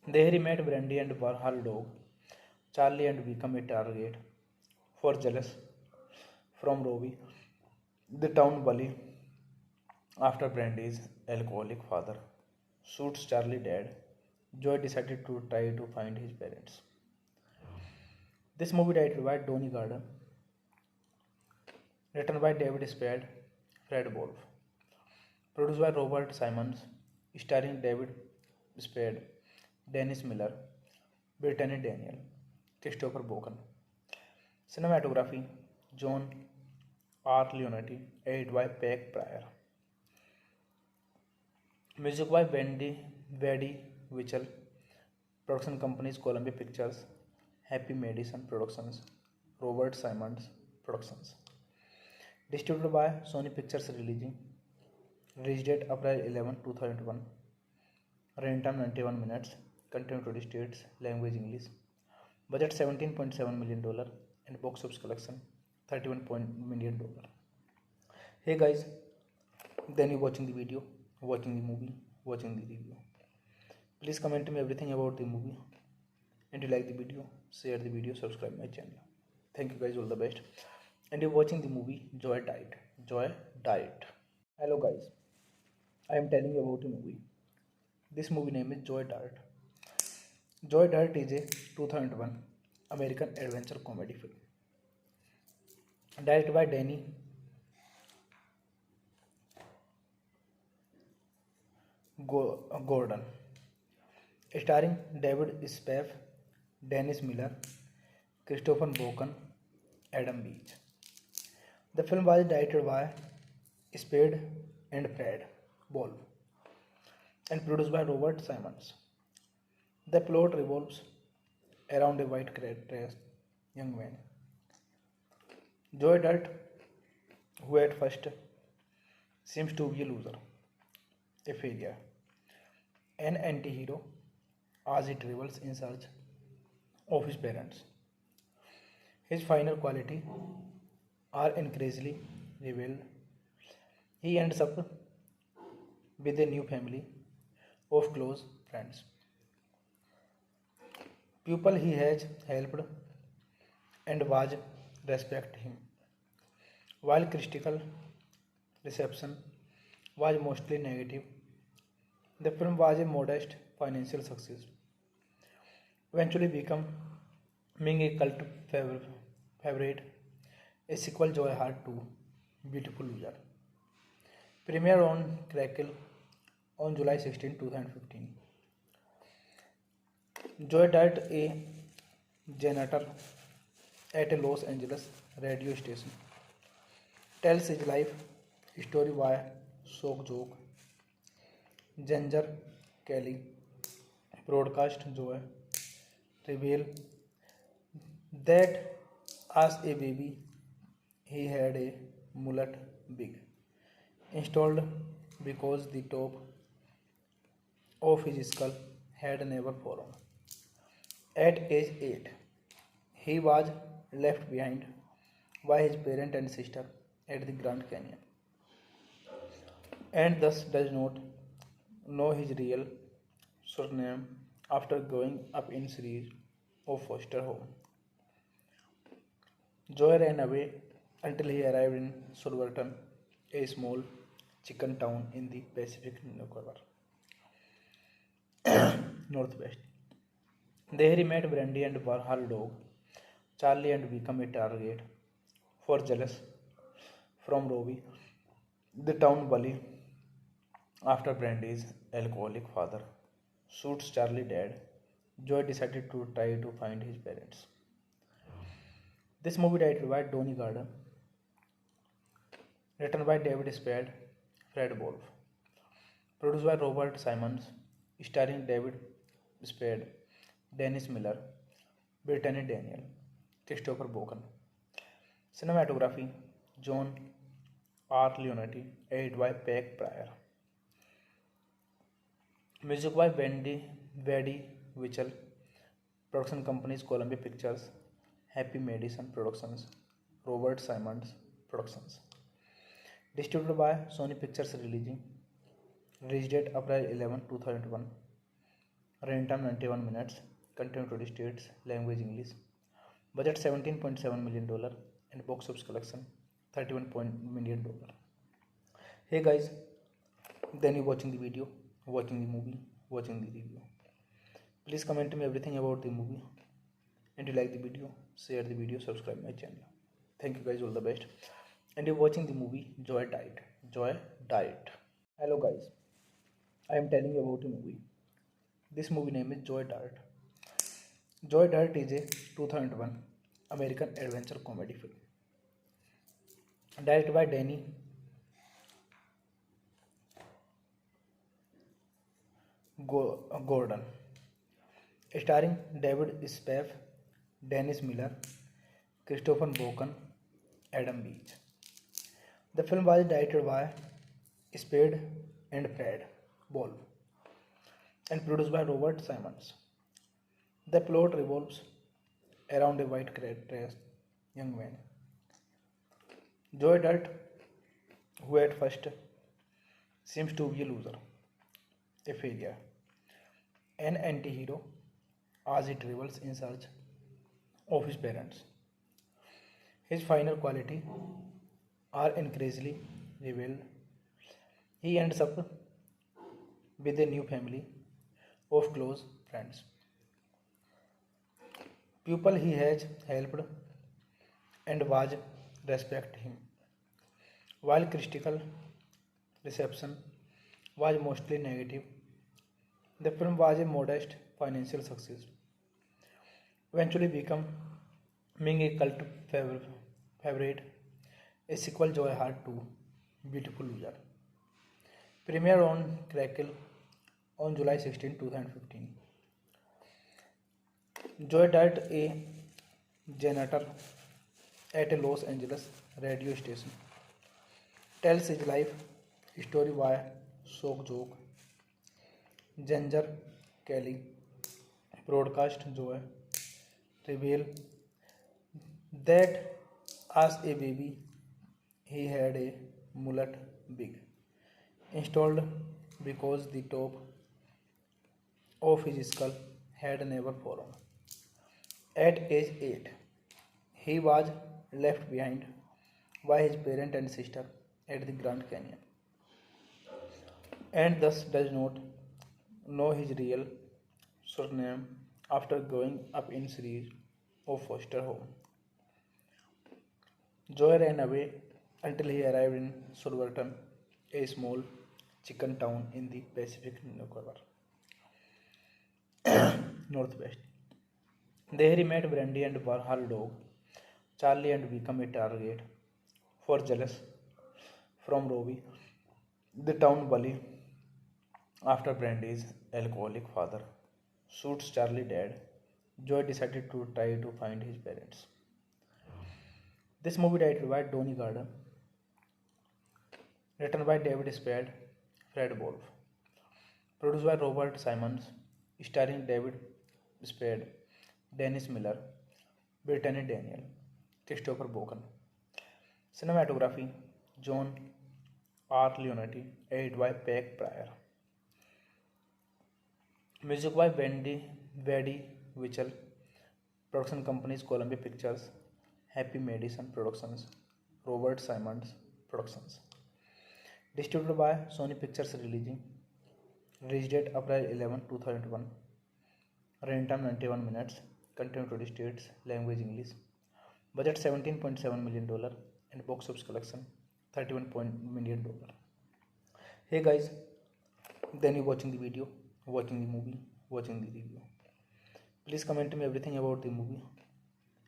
There he met Brandy and her dog, Charlie, and became a target for jealous from Robbie, the town bully, after Brandy's alcoholic father shoots Charlie dead. Joy decided to try to find his parents. This movie directed by Donnie Gardner, written by David Spade, Fred Wolf, produced by Robert Simons, starring David Spade, Dennis Miller, Brittany Daniel, Christopher Walken. Cinematography, John R. Leonetti, edited by Peck Pryor. Music by Wendy Mitchell. Production companies Columbia Pictures, Happy Madison Productions, Robert Simons Productions. Distributed by Sony Pictures Releasing. Release date April 11, 2001. Runtime 91 minutes. Content 20 states. Language English. Budget $17.7 million and box office collection $31 million. Hey guys, then you watching the video, watching the movie, watching the review. Please comment me everything about the movie. And you like the video, share the video, subscribe my channel. Thank you guys, all the best. And you're watching the movie Joy Died. Joy Died. Hello guys, I am telling you about a movie. This movie name is Joy Dirt. Joy Dirt is a 2001 American adventure comedy film. Directed by Danny Gordon. Starring David Spade, Dennis Miller, Christopher Walken, Adam Beach. The film was directed by Spade and Fred Wolf and produced by Robert Simons. The plot revolves around a white-dressed young man, Joy Dirt, who at first seems to be a loser, a failure, an anti-hero as he travels in search of his parents. His final qualities are increasingly revealed. He ends up with a new family of close friends, people he has helped and was respect him. While critical reception was mostly negative, the film was a modest financial success, eventually becoming a cult favorite. A sequel, Joy Heart 2, Beautiful Loser, premiered on Crackle on July 16, 2015. Joy died a janitor at a Los Angeles radio station. Tells his life story via shock joke. Ginger Kelly broadcast joy reveal that as a baby he had a mullet wig installed because the top of his skull had never fallen. At age 8, he was left behind by his parent and sister at the Grand Canyon and thus does not know his real surname after growing up in series of foster home. Joy ran away until he arrived in Silverton, a small chicken town in the Pacific Northwest. There he met Brandy and her dog, Charlie, and became a target for jealous from Robbie, the town bully, after Brandy's alcoholic father shoots Charlie dead. Joy decided to try to find his parents. This movie directed by Donnie Gardner, written by David Spade, Fred Wolf, produced by Robert Simons, starring David Spade, Dennis Miller, Brittany Daniel, Christopher Boken. Cinematography John R. Leonetti, edited by Peck Pryor. Music by Wendy Wichel. Production companies Columbia Pictures, Happy Madison Productions, Robert Simons Productions. Distributed by Sony Pictures Releasing. Release date April 11, 2001. Runtime 91 minutes. Content 20 states. Language English. Budget $17.7 million and box office collection $31 million. Hey guys, then you watching the video, watching the movie, watching the review. Please comment me everything about the movie. And you like the video, share the video, subscribe my channel. Thank you guys, all the best. And you're watching the movie Joy Diet. Joy Diet. Hello guys, I am telling you about a movie. This movie name is Joy Diet. Joy Dirt is a 2001 American adventure comedy film directed by Danny Gordon, starring David Spade, Dennis Miller, Christopher Boken, Adam Beach. The film was directed by Spade and Fred Wolf and produced by Robert Simons. The plot revolves around a white-dressed young man, Joy Dirt, who at first seems to be a loser, a failure, an anti-hero as he travels in search of his parents. His final qualities are increasingly revealed. He ends up with a new family of close friends, people he has helped and was respect him. While critical reception was mostly negative, the film was a modest financial success, eventually becoming a cult favorite. A sequel, Joy Heart 2, Beautiful Loser, premiered on Crackle on July 16, 2015. Joy Dirt, a janitor at a Los Angeles radio station, tells his life story via shock joke. Ginger Kelly broadcast joy reveal that as a baby he had a mullet wig installed because the top of his skull had never fallen. At age 8, he was left behind by his parent and sister at the Grand Canyon and thus does not know his real surname after growing up in series of foster home. Joy ran away until he arrived in Silverton, a small chicken town in the Pacific Northwest. There he met Brandy and her dog, Charlie, and became a target for jealous from Robbie, the town bully, After Brandy's alcoholic father shoots Charlie dead, Joy decided to try to find his parents. This movie directed by Donnie Gardner, written by David Spade, Fred Wolf, produced by Robert Simons, starring David Spade, Dennis Miller, Brittany Daniel, Christopher Boken. Cinematography John R. Leonetti, edited by Peck Pryor. Music by Wendy Wichel. Production companies Columbia Pictures, Happy Madison Productions, Robert Simons Productions. Distributed by Sony Pictures Releasing. Release date April 11, 2001. Runtime 91 minutes. Content 20 states. Language English. Budget $17.7 million and box office collection $31 million. Hey guys, then you watching the video, watching the movie, watching the review. Please comment me everything about the movie.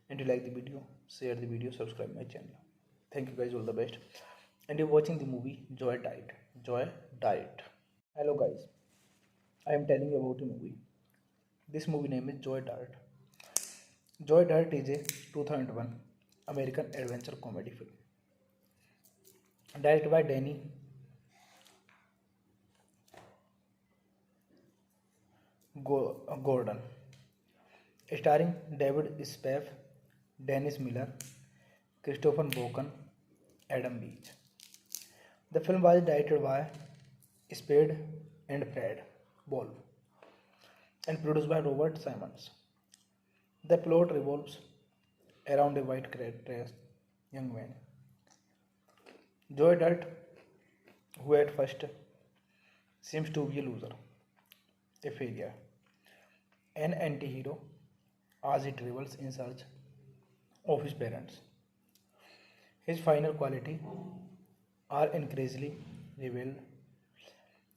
And you like the video, share the video, subscribe my channel. Thank you guys, all the best. And you're watching the movie Joy Died. Joy Died. Hello guys, I am telling you about the movie. This movie name is Joy Dirt. Joy Dirt is a 2001 American adventure comedy film directed by Danny Gordon, starring David Spade, Dennis Miller, Christopher Boken, Adam Beach. The film was directed by Spade and Fred Wolf and produced by Robert Simons. The plot revolves around a white-dressed young man, Joy Dirt, who at first seems to be a loser, a failure, an anti-hero as he travels in search of his parents. His final qualities are increasingly revealed.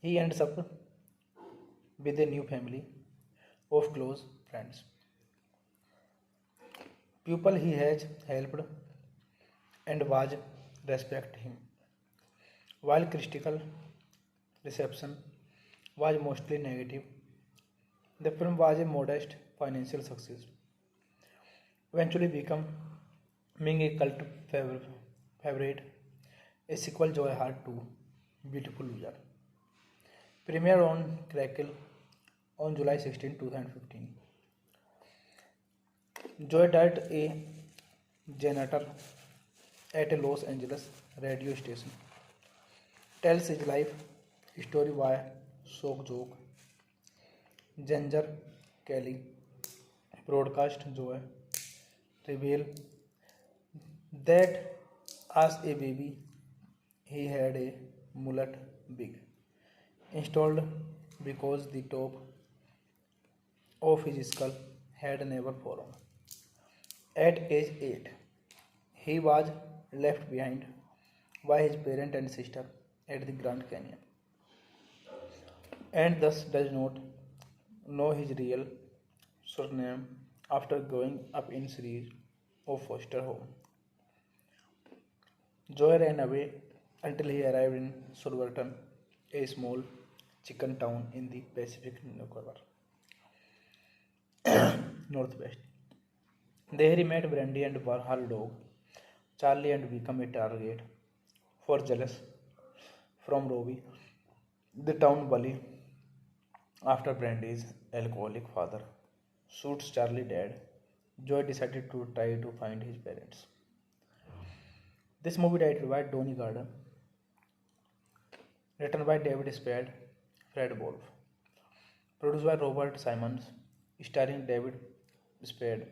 He ends up with a new family of close friends, people he has helped and was respect him. While critical reception was mostly negative, the film was a modest financial success, eventually becoming a cult favorite. A sequel, Joy Heart 2, Beautiful Loser, premiered on Crackle on July 16, 2015. Joy Dirt, a janitor at a Los Angeles radio station, tells his life story via shock joke. Ginger Kelly, broadcast Joy, reveal that as a baby he had a mullet wig installed because the top of his skull had never fallen. At age 8, he was left behind by his parent and sister at the Grand Canyon, and thus does not know his real surname after growing up in series of foster home. Joy ran away until he arrived in Silverton, a small chicken town in the Pacific Northwest. There he met Brandy and her dog, Charlie, and became a target for jealous from Robbie, the town bully. After Brandy's alcoholic father shoots Charlie dead, Joy decided to try to find his parents. This movie directed by Donnie Gardner, written by David Spade, Fred Wolf, produced by Robert Simons, starring David Spade,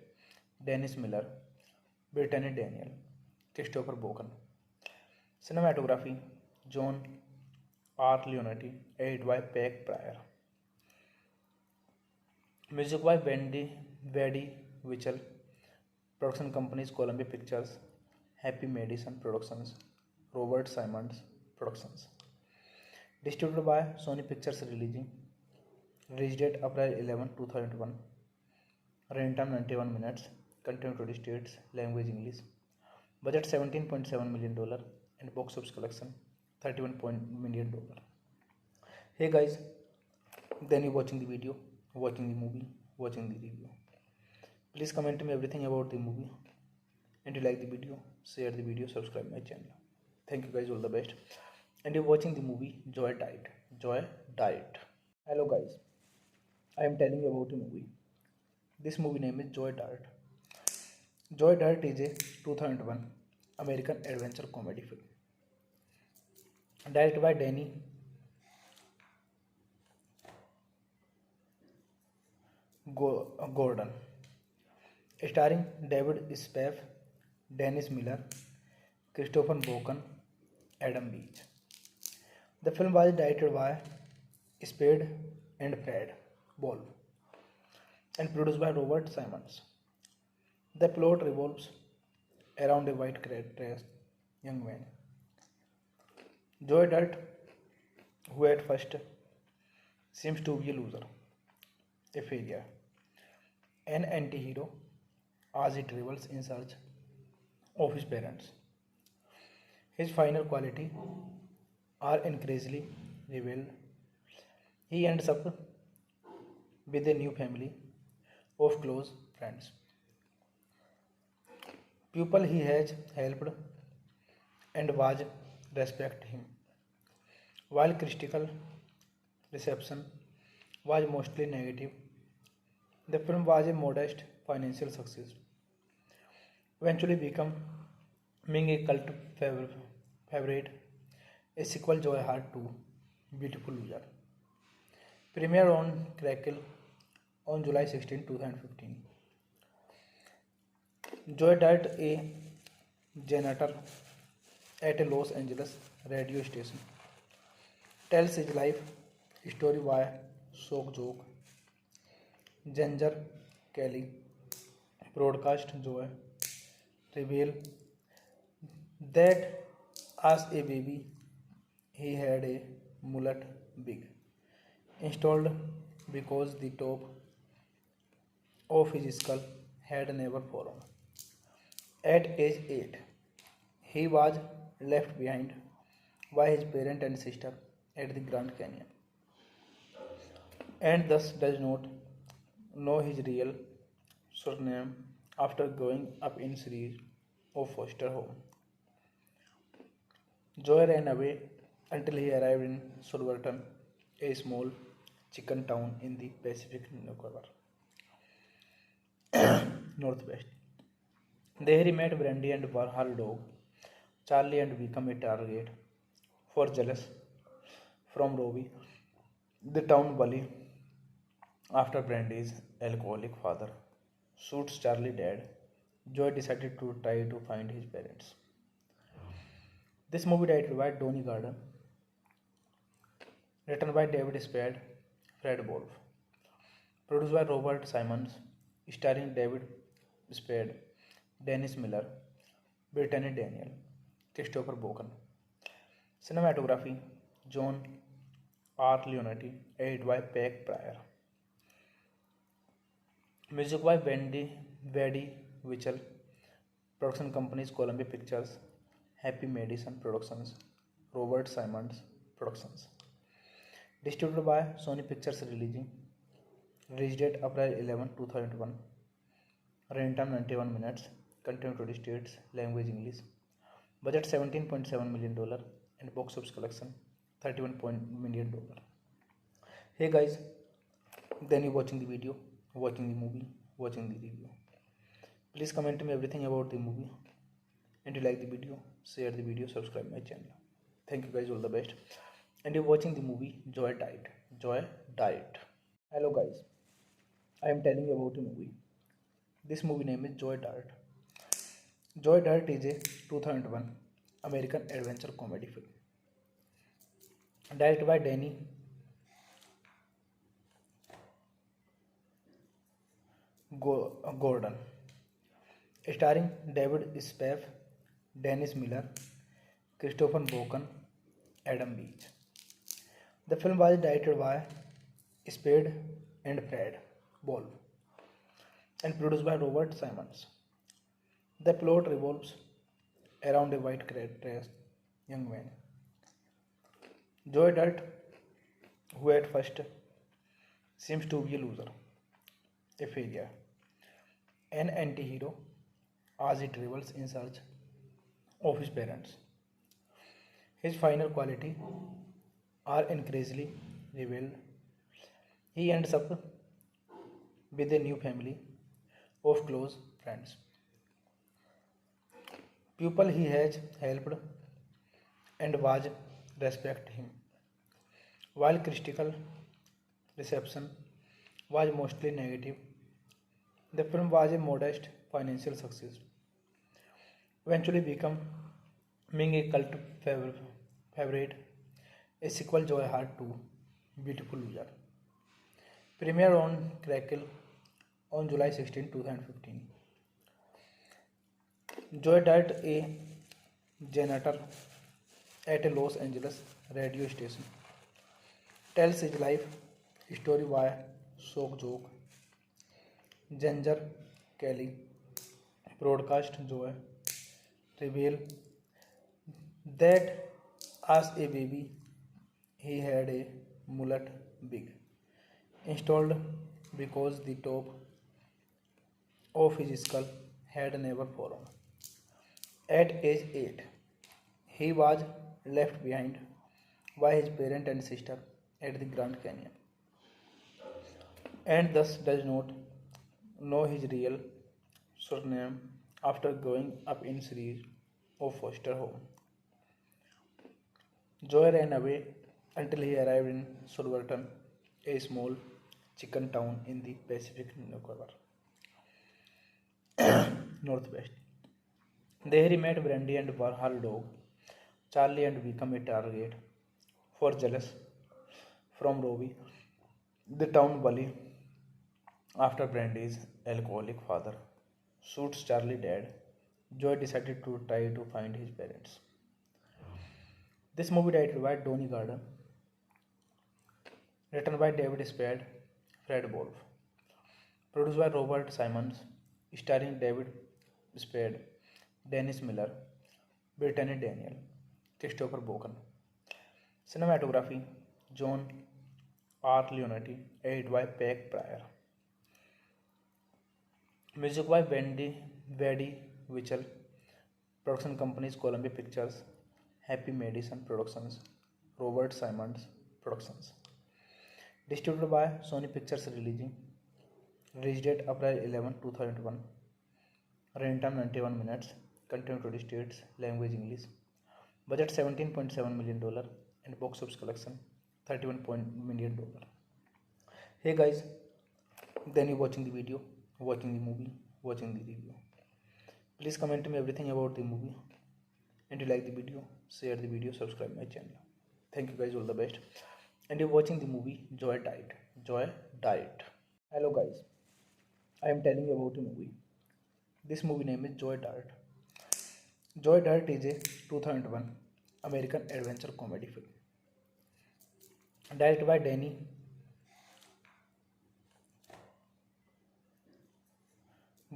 Dennis Miller, Brittany Daniel, Christopher Boken. Cinematography John R. Leonetti, edited by Peck Pryor. Music by Wendy Wichel. Production companies Columbia Pictures, Happy Madison Productions, Robert Simons Productions. Distributed by Sony Pictures Releasing. Release date April 11, 2001. Runtime 91 minutes. Content 20 states. Language English. Budget $17.7 million and box office collection $31 million. Hey guys, then you're watching the video, watching the movie, watching the review. Please comment me everything about the movie, and you like the video, share the video, subscribe my channel. Thank you guys, all the best. And you're watching the movie Joy Diet. Joy Diet. Hello guys, I am telling you about a movie. This movie name is Joy Diet. Joy Dirt is a 2001 American adventure comedy film directed by Danny Gordon, starring David Spade, Dennis Miller, Christopher Walken, Adam Beach. The film was directed by Spade and Fred Wolf and produced by Robert Simons. The plot revolves around a white-dressed young man, Joy Dirt, who at first seems to be a loser, a failure, an anti-hero as he travels in search of his parents. His final qualities are increasingly revealed. He ends up with a new family of close friends, people he has helped and was respect him. While critical reception was mostly negative, the film was a modest financial success, eventually becoming a cult favorite. A sequel, Joy Heart 2, Beautiful Loser, premiered on Crackle on July 16, 2015. Joy died a janitor at a Los Angeles radio station. Tells his life story via shock joke. Ginger Kelly broadcast Joy reveal that as a baby he had a mullet wig installed because the top of his skull had never fallen. At age 8, he was left behind by his parent and sister at the Grand Canyon, and thus does not know his real surname after growing up in series of foster home. Joy ran away until he arrived in Silverton, a small chicken town in the Pacific Northwest. There he met Brandy and her dog, Charlie, and became a target for jealous from Robbie, the town bully, after Brandy's alcoholic father shoots Charlie dead. Joy decided to try to find his parents. This movie directed by Donnie Gordon, written by David Spade, Fred Wolf, produced by Robert Simons, starring David Spade, Dennis Miller, Brittany Daniel, Christopher Walken. Cinematography, John R. Leonetti, edited by Peck Pryor. Music by Wendy Mitchell. Production companies Columbia Pictures, Happy Madison Productions, Robert Simons Productions. Distributed by Sony Pictures Releasing. Release date April 11, 2001. Runtime 91 minutes. Content 20 states. Language English. Budget $17.7 million and box office collection $31 million. Hey guys, then you're watching the video, watching the movie, watching the review. Please comment me everything about the movie, and you like the video, share the video, subscribe my channel. Thank you guys, all the best. And you're watching the movie Joy Diet. Joy Diet. Hello guys, I am telling you about a movie. This movie name is Joy Diet. Joy Dirt is a 2001 American adventure comedy film directed by Danny Gordon, starring David Spade, Dennis Miller, Christopher Walken, Adam Beach. The film was directed by Spade and Fred Wolf and produced by Robert Simons. The plot revolves around a white-dressed young man, Joy Dirt, who at first seems to be a loser, a failure, an anti-hero as he travels in search of his parents. His final qualities are increasingly revealed. He ends up with a new family of close friends, people he has helped and was respect him. While critical reception was mostly negative, the film was a modest financial success, eventually becoming a cult favorite. A sequel, Joy Heart 2, Beautiful Loser, premiered on Crackle on July 16, 2015. Joy died a janitor at a Los Angeles radio station. Tells his life story via shock joke. Ginger Kelly, broadcast Joy, reveal that as a baby he had a mullet wig installed because the top of his skull had never fallen. At age 8, he was left behind by his parent and sister at the Grand Canyon and thus does not know his real surname after growing up in series of foster home. Joy ran away until he arrived in Silverton, a small chicken town in the Pacific Northwest. There he met Brandy and her dog, Charlie, and became a target for jealous from Robbie, the town bully. After Brandy's alcoholic father shoots Charlie dead, Joy decided to try to find his parents. This movie directed by Donnie Gardner, written by David Spade, Fred Wolf, produced by Robert Simons, starring David Spade, Dennis Miller, Brittany Daniel, Christopher Boken. Cinematography, John R. Leonetti, edited by Peck Pryor. Music by Wendy Wichel. Production companies Columbia Pictures, Happy Madison Productions, Robert Simons Productions. Distributed by Sony Pictures Releasing. Release date April 11, 2001. Runtime 91 minutes. Content 20 states. Language English. Budget $17.7 million and box office collection $31 million. Hey guys, then you watching the video, watching the movie, watching the review. Please comment to me everything about the movie. And you like the video, share the video, subscribe my channel. Thank you guys, all the best. And you're watching the movie Joy Died. Joy Died. Hello guys, I am telling you about a movie. This movie name is Joy Dirt. Joy Dirt is a 2001 American adventure comedy film. Directed by Danny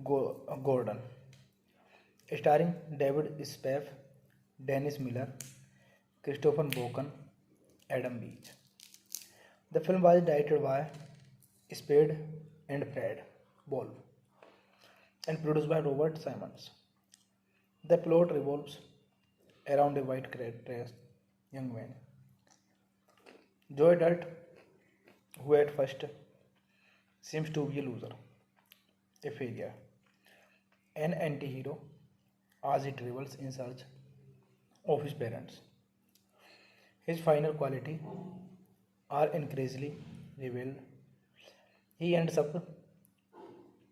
Gordon. Starring David Spade, Dennis Miller, Christopher Boken, Adam Beach. The film was directed by Spade and Fred Wolf and produced by Robert Simons. The plot revolves around a white-dressed young man, Joy Dirt, who at first seems to be a loser, a failure, an anti-hero as he travels in search of his parents. His final qualities are increasingly revealed. He ends up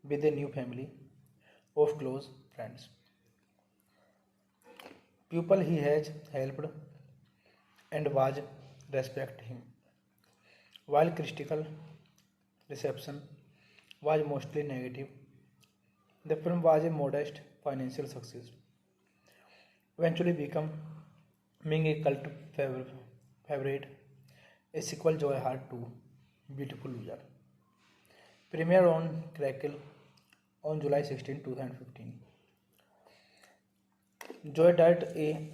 with a new family of close friends, people he has helped and was respect him. While critical reception was mostly negative, the film was a modest financial success, eventually becoming a cult favorite. A sequel, Joy Heart 2, Beautiful Loser, premiered on Crackle on July 16, 2015. Joy died a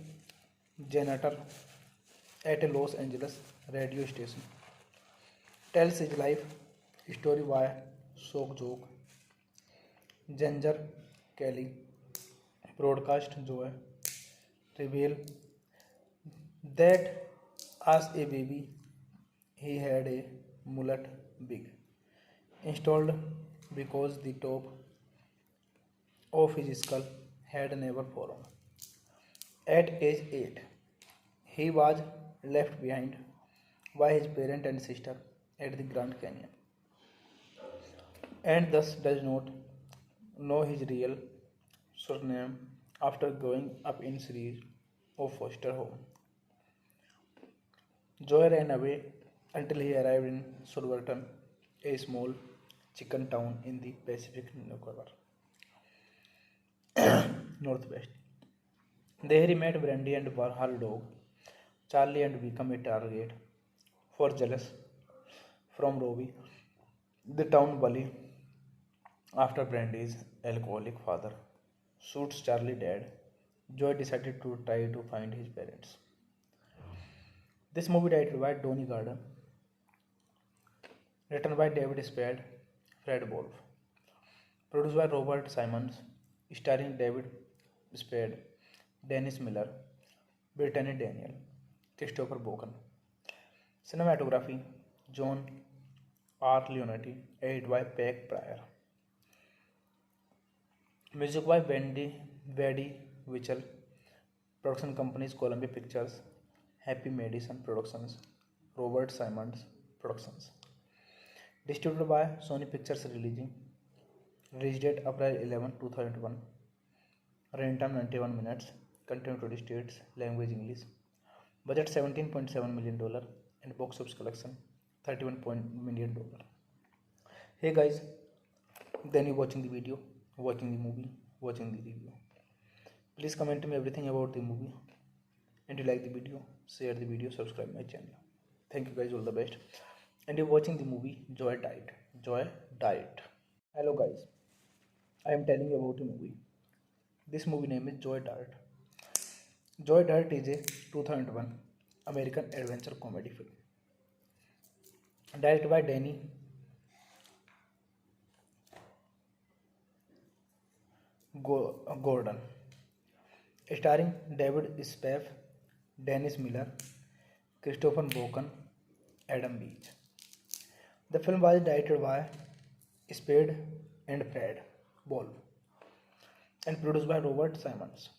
janitor at a Los Angeles radio station. Tells his life Story by Sok Jok. Ginger Kelly. Broadcast Joy. Reveal that as a baby he had a mullet wig installed because the top of his skull had never fallen. At age 8, he was left behind by his parent and sister at the Grand Canyon and thus does not know his real surname after growing up in series of foster home. Joy ran away until he arrived in Silverton, a small chicken town in the Pacific Northwest. There he met Brandy and her dog, Charlie, and became a target for jealous from Robbie, the town bully, after Brandy's alcoholic father shoots Charlie dead. Joy decided to try to find his parents. This movie directed by Donnie Gardner, written by David Spade, Fred Wolf, produced by Robert Simons, starring David Spade, Dennis Miller, Brittany Daniel, Christopher Boken. Cinematography John R. Leonetti, edited by Peck Pryor. Music by Wendy Wichel. Production companies Columbia Pictures, Happy Madison Productions, Robert Simons Productions. Distributed by Sony Pictures Releasing. Release date April 11, 2001. Runtime 91 minutes. Content 20 states. Language English. Budget $17.7 million and box office collection $31 million. Hey guys, then you watching the video, watching the movie, watching the review. Please comment to me everything about the movie. And you like the video, share the video, subscribe my channel. Thank you guys, all the best. And you're watching the movie Joy Diet. Joy Diet. Hello guys, I am telling you about the movie. This movie name is Joy Diet. Joy Dirt is a 2001 American adventure comedy film directed by Danny Gordon, starring David Spade, Dennis Miller, Christopher Boken, Adam Beach. The film was directed by Spade and Fred Wolf and produced by Robert Simons.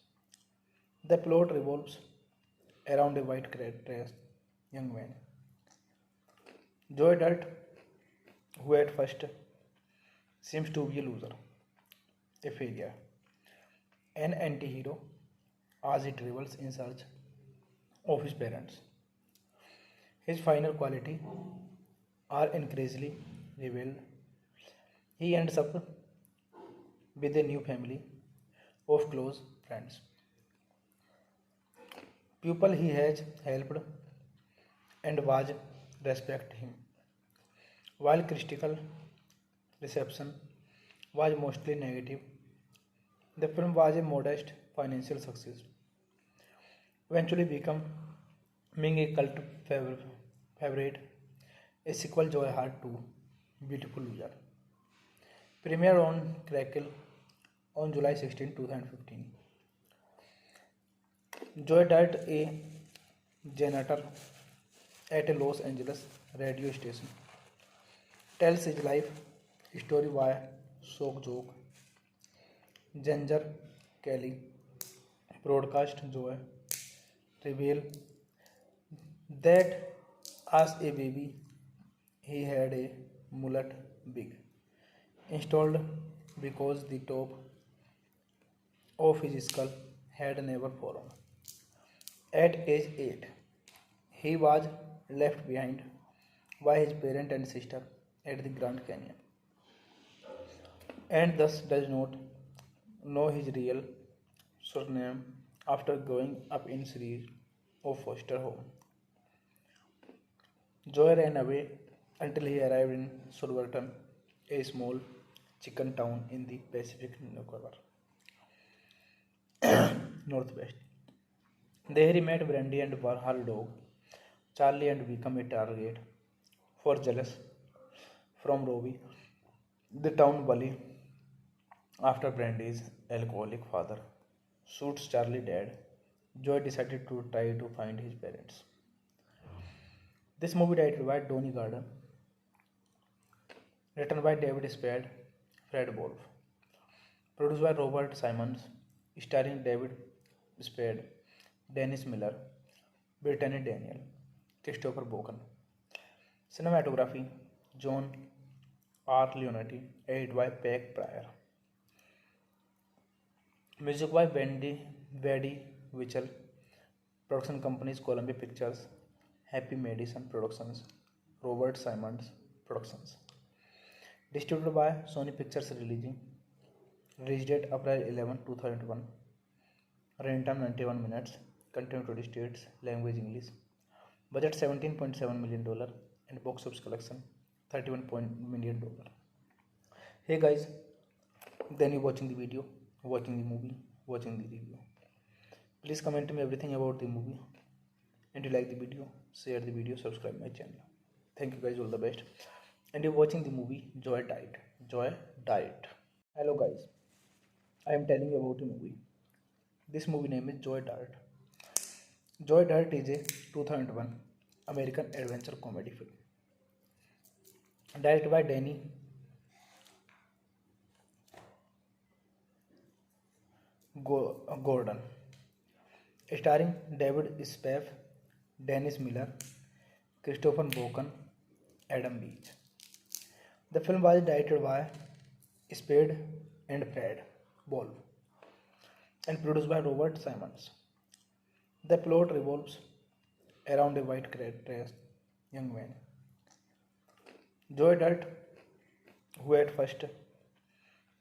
The plot revolves around a white-dressed young man, Joy Dirt, who at first seems to be a loser, a failure, an anti-hero as he travels in search of his parents. His final qualities are increasingly revealed. He ends up with a new family of close friends, people he has helped and was respect him. While critical reception was mostly negative, the film was a modest financial success, eventually becoming a cult favorite. A sequel, Joy Heart 2, Beautiful Loser, premiered on Crackle on July 16, 2015. Joy Dirt, a janitor at a Los Angeles radio station, tells his life story by Sok Jok, Ginger Kelly. Broadcast Joy reveal that as a baby he had a mullet wig installed because the top of his skull had never fallen. At age 8, he was left behind by his parent and sister at the Grand Canyon and thus does not know his real surname after growing up in series of foster home. Joy ran away until he arrived in Silverton, a small chicken town in the Pacific Northwest. There he met Brandy and her dog, Charlie, and became a target for jealous from Rovi, the town bully, after Brandy's alcoholic father shoots Charlie dead, Joy decided to try to find his parents. This movie directed by Donnie Gardner, written by David Spade, Fred Wolf, produced by Robert Simons, starring David Spade, Dennis Miller, Brittany Daniel, Christopher Boken. Cinematography John R. Leonetti, edited by Peck Pryor. Music by Wendy Wichel. Production companies Columbia Pictures, Happy Madison Productions, Robert Simons Productions. Distributed by Sony Pictures Releasing. Release date April 11, 2001. Running time 91 minutes. Content 20 states. Language English. Budget $17.7 million and box office collection $31 million. Hey guys, then you watching the video, watching the movie, watching the review. Please comment me everything about the movie. And you like the video, share the video, subscribe my channel. Thank you guys, all the best. And you're watching the movie Joy Diet. Joy Diet. Hello guys, I am telling you about the movie. This movie name is Joy Diet. Joy Dirt is a 2001 American adventure comedy film directed by Danny Gordon, starring David Spade, Dennis Miller, Christopher Boken, Adam Beach. The film was directed by Spade and Fred Wolf and produced by Robert Simons. The plot revolves around a white-dressed young man, Joy Dirt, who at first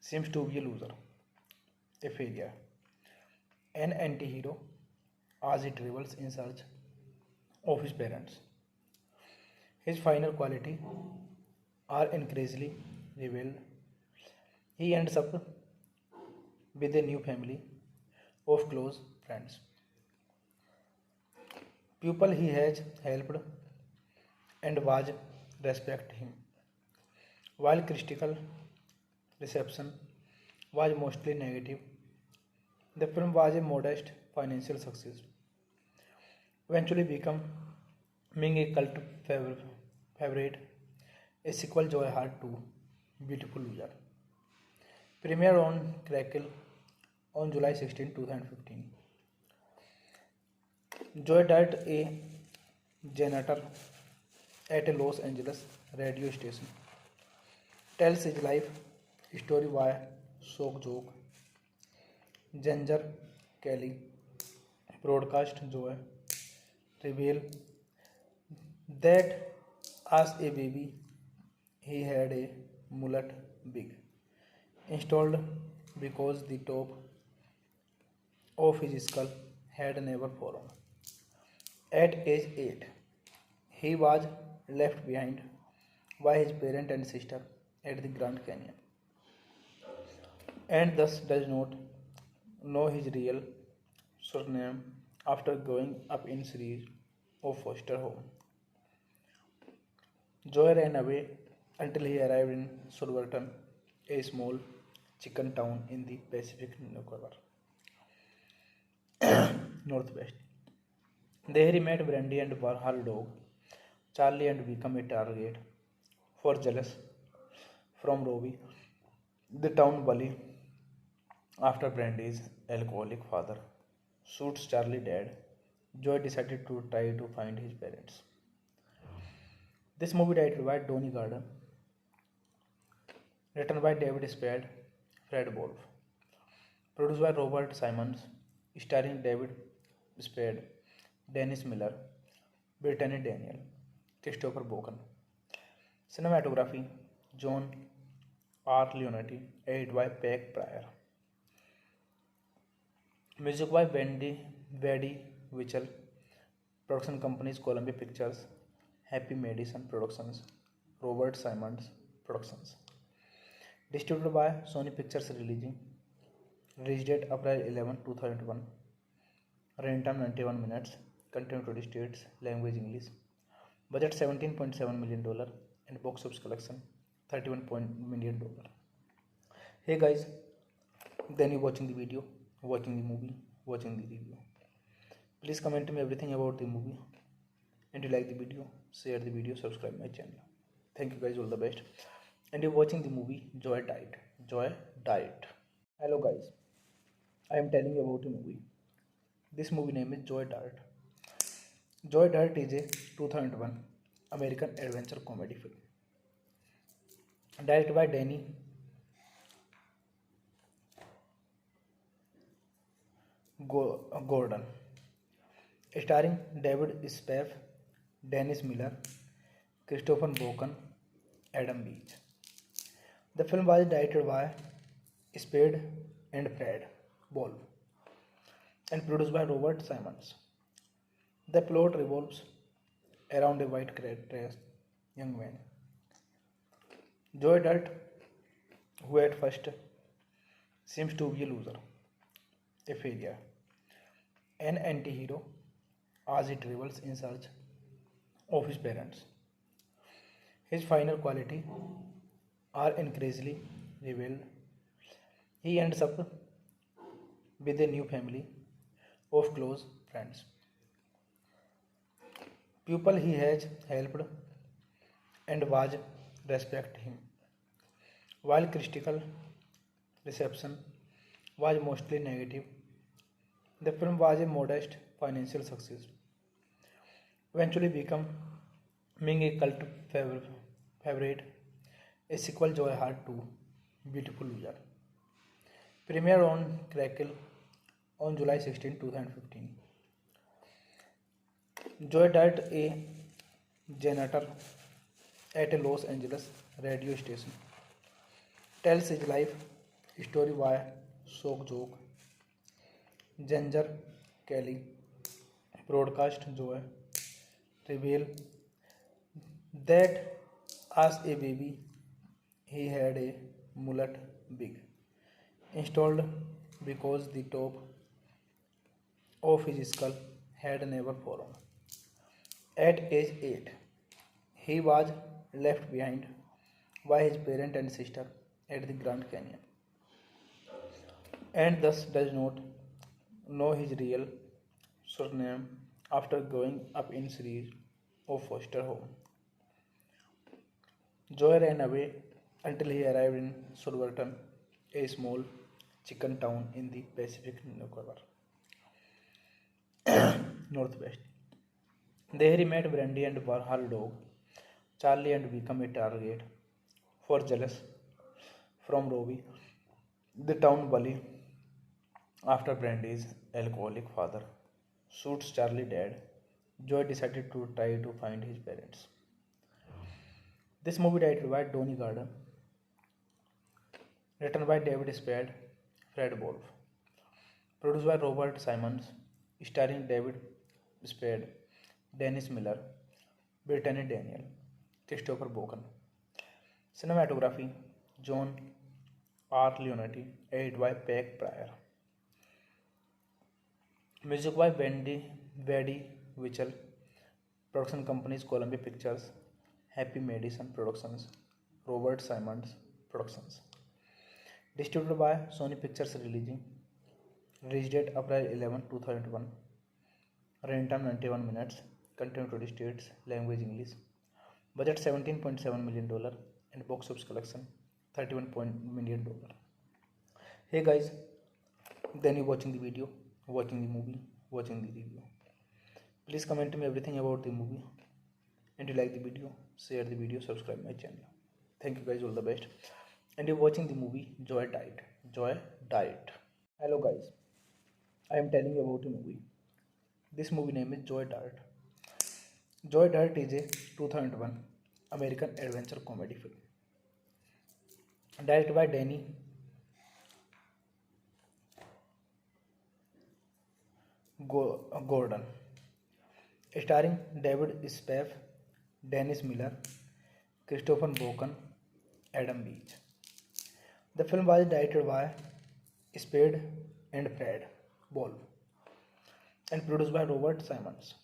seems to be a loser, a failure, an anti-hero as he travels in search of his parents. His final qualities are increasingly revealed. He ends up with a new family of close friends, people he has helped and was respect him. While critical reception was mostly negative, the film was a modest financial success, eventually becoming a cult favorite. A sequel, Joy Heart 2, Beautiful Loser, premiered on Crackle on July 16, 2015. Joy Dirt, a janitor at a Los Angeles radio station, tells his life story via shock joke. Ginger Kelly, broadcast Joy, reveal that as a baby he had a mullet wig installed because the top of his skull had never fallen. At age 8, he was left behind by his parent and sister at the Grand Canyon, and thus does not know his real surname after growing up in series of foster home. Joy ran away until he arrived in Silverton, a small chicken town in the Pacific Northwest. There he met Brandy and her dog, Charlie, and became a target for jealous from Robbie, the town bully, after Brandy's alcoholic father shoots Charlie dead. Joy decided to try to find his parents. This movie directed by Donnie Gardner, written by David Spade, Fred Wolf, produced by Robert Simons, starring David Spade, Dennis Miller, Brittany Daniel, Christopher Boken. Cinematography John R. Leonetti, edited by Peck Pryor. Music by Wendy Wichel. Production companies Columbia Pictures, Happy Madison Productions, Robert Simons Productions. Distributed by Sony Pictures Releasing. Release date April 11, 2001. Running time 91 minutes. Content 20 states. Language English. Budget $17.7 million and box office collection 31 million dollar. Hey guys, then you watching the video, watching the movie, watching the review. Please comment me everything about the movie. And you like the video, share the video, subscribe my channel. Thank you guys, all the best. And you're watching the movie Joy Diet. Joy Diet. Hello guys, I am telling you about a movie. This movie name is Joy Diet. Joy Dirt is a 2001 American adventure comedy film directed by Danny Gordon, starring David Spade, Dennis Miller, Christopher Walken, Adam Beach. The film was directed by Spade and Fred Wolf and produced by Robert Simons. The plot revolves around a white-dressed young man, Joe Dirt, who at first seems to be a loser, a failure, an anti-hero as he travels in search of his parents. His final qualities are increasingly revealed. He ends up with a new family of close friends, people he has helped and was respect him. While critical reception was mostly negative, the film was a modest financial success, eventually becoming a cult favorite. A sequel, Joy Heart 2, Beautiful Loser, premiered on Crackle on July 16, 2015. Joy died a janitor at a Los Angeles radio station. Tells his life story via shock joke. Ginger Kelly broadcast Joy reveal that as a baby he had a mullet wig installed because the top of his skull had never fallen. At age 8, he was left behind by his parent and sister at the Grand Canyon and thus does not know his real surname after growing up in series of foster home. Joy ran away until he arrived in Silverton, a small chicken town in the Pacific Northwest. There he met Brandy and her dog, Charlie, and became a target for jealous from Robbie, the town bully. After Brandy's alcoholic father shoots Charlie dead, Joy decided to try to find his parents. This movie directed by Donnie Gardner, written by David Spade, Fred Wolf, produced by Robert Simons, starring David Spade, Dennis Miller, Brittany Daniel, Christopher Walken. Cinematography, John R. Leonetti, edited by Peck Pryor. Music by Wendy Wichel. Production companies Columbia Pictures, Happy Madison Productions, Robert Simons Productions. Distributed by Sony Pictures Releasing. Release date April 11, 2001. Runtime 91 minutes. Content 20 states. Language English. Budget $17.7 million and box office collection $31 million. Hey guys, then you watching the video, watching the movie, watching the review. Please comment me everything about the movie. And you like the video, share the video, subscribe my channel. Thank you guys, all the best. And you're watching the movie Joy Diet. Joy Diet. Hello guys, I am telling you about a movie. This movie name is Joy Diet. Joy Dirt is a 2001 American adventure comedy film directed by Danny Gordon, starring David Spade, Dennis Miller, Christopher Walken, Adam Beach. The film was directed by Spade and Fred Wolf and produced by Robert Simons.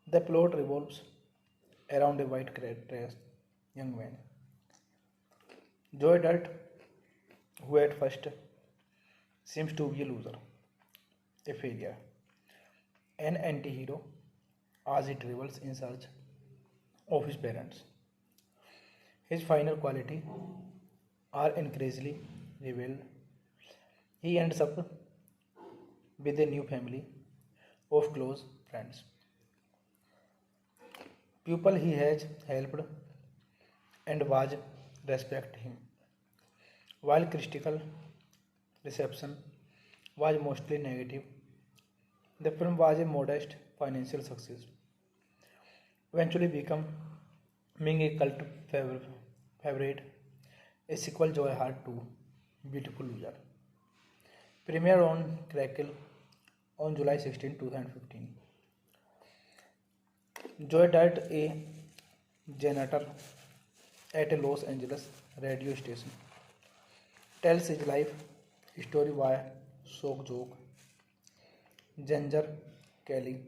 The plot revolves around a white-dressed young man, Joy Dirt, who at first seems to be a loser, a failure, an anti-hero as he travels in search of his parents. His final qualities are increasingly revealed. He ends up with a new family of close friends, people he has helped and was respect him. While critical reception was mostly negative, the film was a modest financial success, eventually becoming a cult favorite. A sequel, Joy Heart 2, Beautiful Loser, premiered on Crackle on July 16, 2015. Joy died a janitor at a Los Angeles radio station. Tells his life story via shock joke. Ginger Kelly,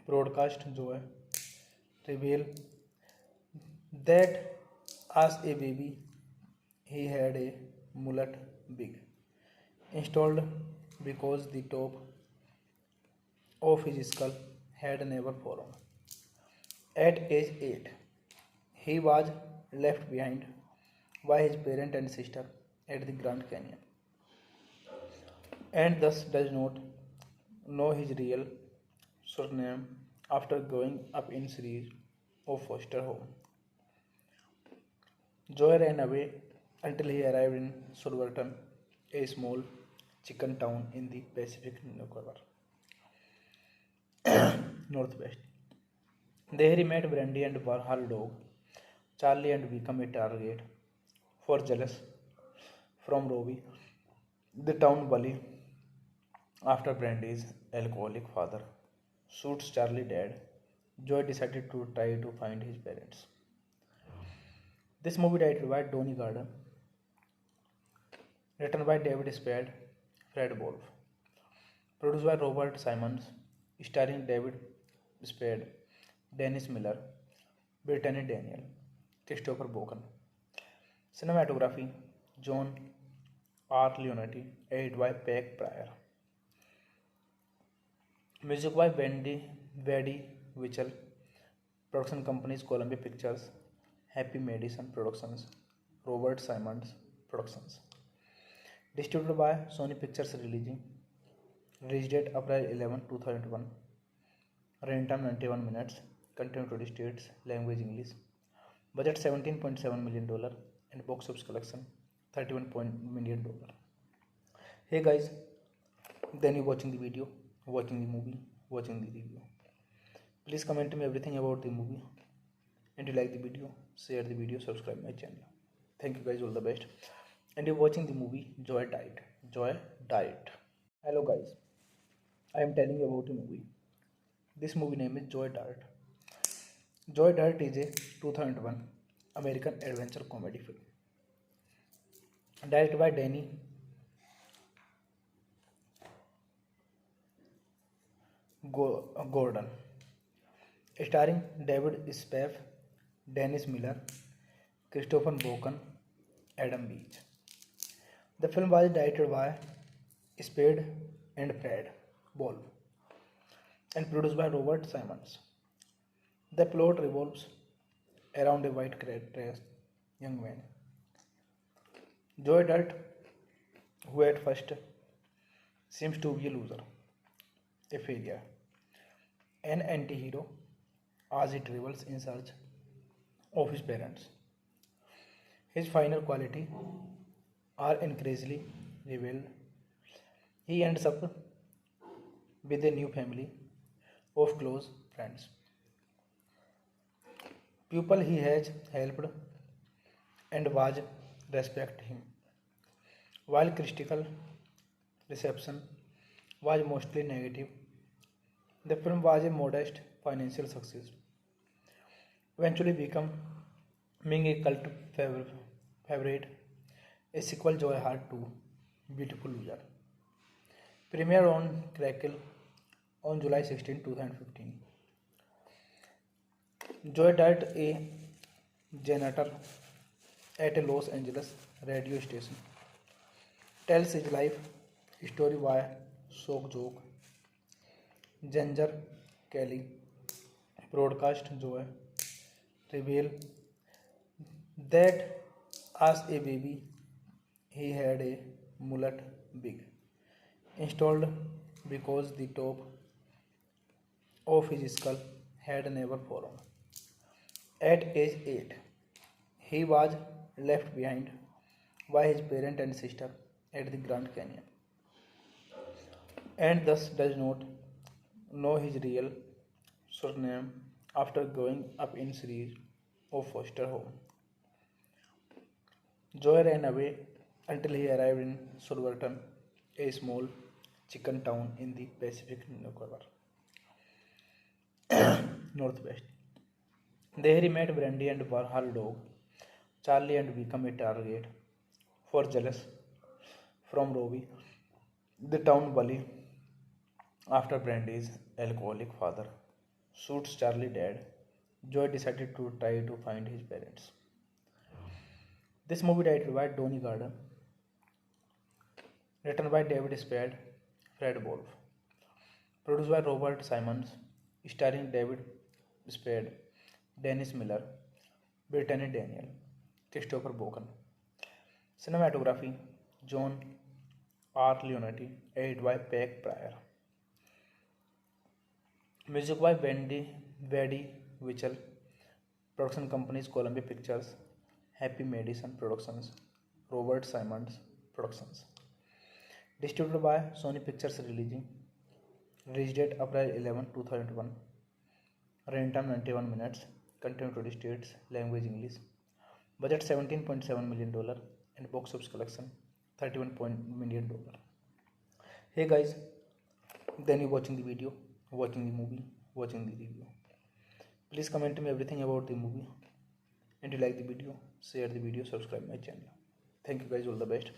broadcast Joy, reveal that as a baby he had a mullet wig installed because the top of his skull had never fallen. At age 8, he was left behind by his parent and sister at the Grand Canyon and thus does not know his real surname after growing up in series of foster home. Joy ran away until he arrived in Silverton, a small chicken town in the Pacific Northwest. There he met Brandy and her dog, Charlie, and became a target for jealous from Robbie, the town bully, after Brandy's alcoholic father shoots Charlie dead. Joy decided to try to find his parents. This movie directed by Donnie Gardner, written by David Spade, Fred Wolf, produced by Robert Simons, starring David Spade, Dennis Miller, Brittany Daniel, Christopher Boken. Cinematography, John R. Leonetti, edited by Peck Pryor. Music by Wendy Wichel. Production companies Columbia Pictures, Happy Madison Productions, Robert Simons Productions. Distributed by Sony Pictures Releasing. Release date April 11, 2001. Runtime 91 minutes. Content 20 states. Language English. Budget $17.7 million and box office collection $31 million. Hey guys, then you watching the video, watching the movie, watching the review. Please comment to me everything about the movie. And you like the video, share the video, subscribe my channel. Thank you guys, all the best. And you're watching the movie Joy Died. Joy Died. Hello guys, I am telling you about the movie. This movie name is Joy Dirt. Joy Dirt is a 2001 American adventure comedy film directed by Danny Gordon, starring David Spade, Dennis Miller, Christopher Boken, Adam Beach. The film was directed by Spade and Fred Wolf and produced by Robert Simons. The plot revolves around a white-dressed young man, Joy Dirt, who at first seems to be a loser, a failure, an anti-hero as he travels in search of his parents. His final qualities are increasingly revealed. He ends up with a new family of close friends, people he has helped and was respect him. While critical reception was mostly negative, the film was a modest financial success, eventually becoming a cult favorite. A sequel, Joy Heart 2, Beautiful Loser, premiered on Crackle on July 16, 2015. Joy died a janitor at a Los Angeles radio station. Tells his life story via shock joke. Ginger Kelly broadcast joy reveal that as a baby he had a mullet wig installed because the top of his skull had never fallen. At age 8, he was left behind by his parent and sister at the Grand Canyon and thus does not know his real surname after growing up in series of foster home. Joy ran away until he arrived in Silverton, a small chicken town in the Pacific Northwest. There he met Brandy and her dog, Charlie, and became a target for jealous from Robbie, the town bully, after Brandy's alcoholic father shoots Charlie dead. Joy decided to try to find his parents. This movie directed by Donnie Gardner, written by David Spade, Fred Wolf, produced by Robert Simons, starring David Spade, Dennis Miller, Brittany Daniel, Christopher Walken. Cinematography: John R. Leonetti, edited by Peck Pryor. Music by Wendy Mitchell. Production companies: Columbia Pictures, Happy Madison Productions, Robert Simons Productions. Distributed by Sony Pictures Releasing. Release date April 11, 2001. Runtime 91 minutes. Content 20 states. Language English. Budget $17.7 million and box office collection $31 million. Hey guys, then you watching the video, watching the movie, watching the review. Please comment me everything about the movie. And you like the video, share the video, subscribe my channel. Thank you guys, all the best.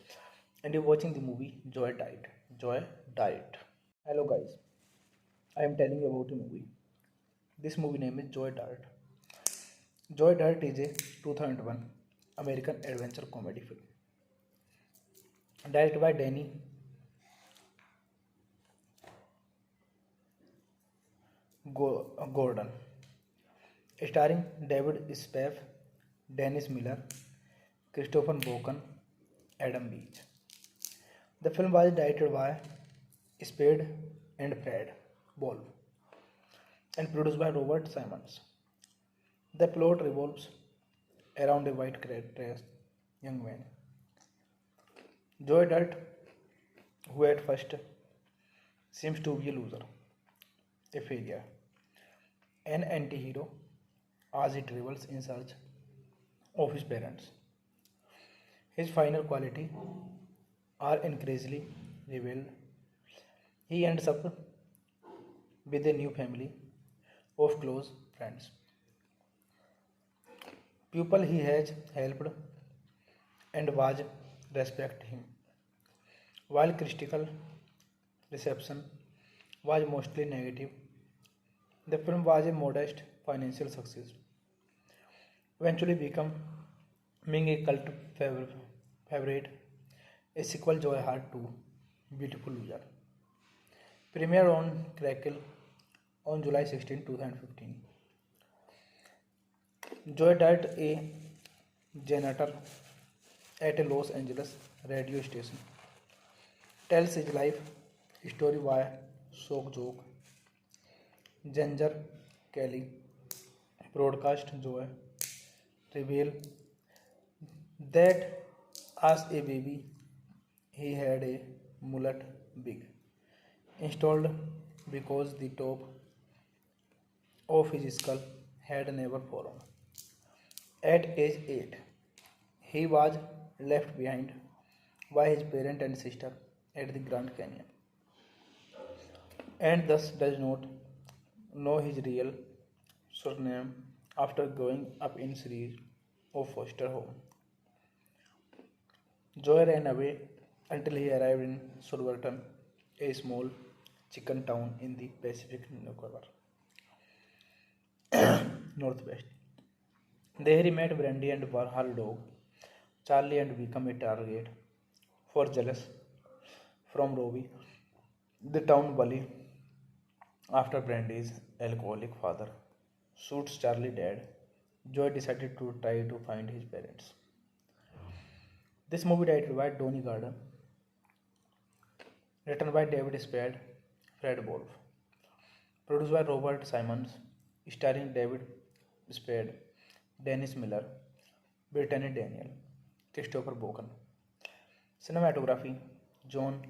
And you're watching the movie Joy Diet. Joy Diet. Hello guys, I am telling you about a movie. This movie name is Joy Diet. Joy Dirt is a 2001 American adventure comedy film directed by Danny Gordon, starring David Spade, Dennis Miller, Christopher Walken, Adam Beach. The film was directed by Spade and Fred Wolf and produced by Robert Simons. The plot revolves around a white-dressed young man, Joy Dirt, who at first seems to be a loser, a failure, an anti-hero as he travels in search of his parents. His final qualities are increasingly revealed. He ends up with a new family of close friends, people he has helped and was respect him. While critical reception was mostly negative, the film was a modest financial success, eventually becoming a cult favorite. A sequel, Joy Heart 2, Beautiful Loser, premiered on Crackle on July 16, 2015. Joy Dirt, a janitor at a Los Angeles radio station, tells his life story via shock joke. Ginger Kelly broadcast joy reveal that as a baby he had a mullet wig installed because the top of his skull had never fallen. At age 8, he was left behind by his parent and sister at the Grand Canyon and thus does not know his real surname after growing up in series of foster home. Joy ran away until he arrived in Silverton, a small chicken town in the Pacific Northwest. There he met Brandy and her dog, Charlie and become a target for jealous from Robbie, the town bully, after Brandy's alcoholic father shoots Charlie dead. Joy decided to try to find his parents. This movie directed by Donnie Gardner, written by David Spade, Fred Wolf, produced by Robert Simons, starring David Spade, Dennis Miller, Brittany Daniel, Christopher Boken. Cinematography John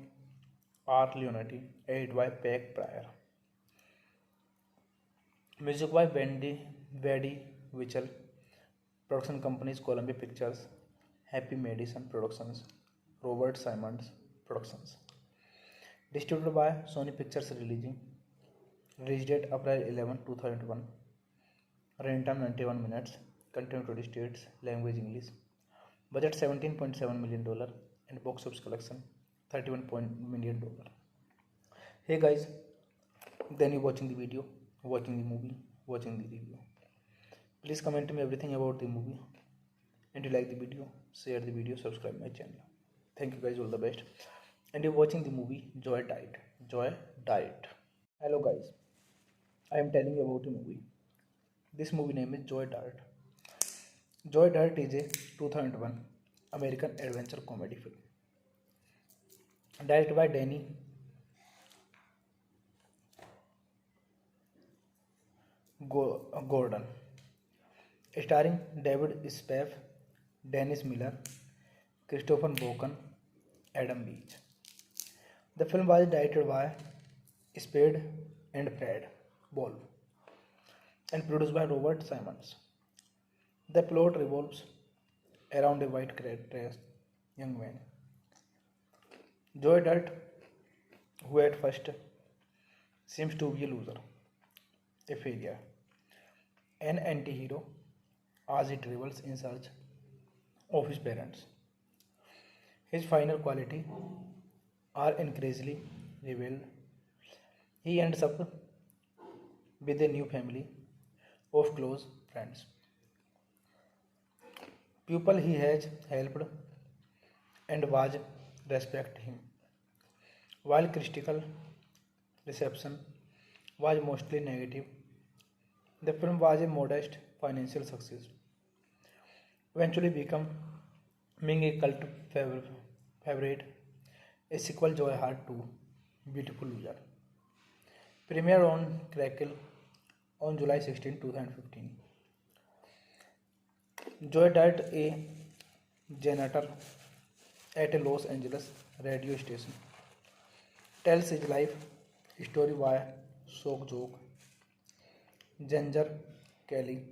R. Leonetti, edited by Peck Pryor. Music by Wendy Mitchell. Production companies Columbia Pictures, Happy Madison Productions, Robert Simons Productions. Distributed by Sony Pictures Releasing. Release date April 11, 2001. Runtime 91 minutes. Content 20 states. Language English. Budget $17.7 million and box office collection $31 million. Hey guys, then you watching the video, watching the movie, watching the review. Please comment me everything about the movie. And you like the video, share the video, subscribe my channel. Thank you guys, all the best. And you're watching the movie Joy Diet. Joy Diet. Hello guys, I am telling you about a movie. This movie name is Joy Diet. Joy Dirt is a 2001 American adventure comedy film directed by Danny Gordon, starring David Spade, Dennis Miller, Christopher Boken, Adam Beach. The film was directed by Spade and Fred Wolf and produced by Robert Simons. The plot revolves around a white-dressed young man, Joy Dirt, who at first seems to be a loser, a failure, an anti-hero as he travels in search of his parents. His final qualities are increasingly revealed. He ends up with a new family of close friends, people he has helped and was respect him. While critical reception was mostly negative, the film was a modest financial success, eventually becoming a cult favorite. A sequel, Joy Heart 2, Beautiful Loser, premiered on Crackle on July 16, 2015. Joy Dirt, a janitor at a Los Angeles radio station, tells his life story via shock joke. Ginger Kelly,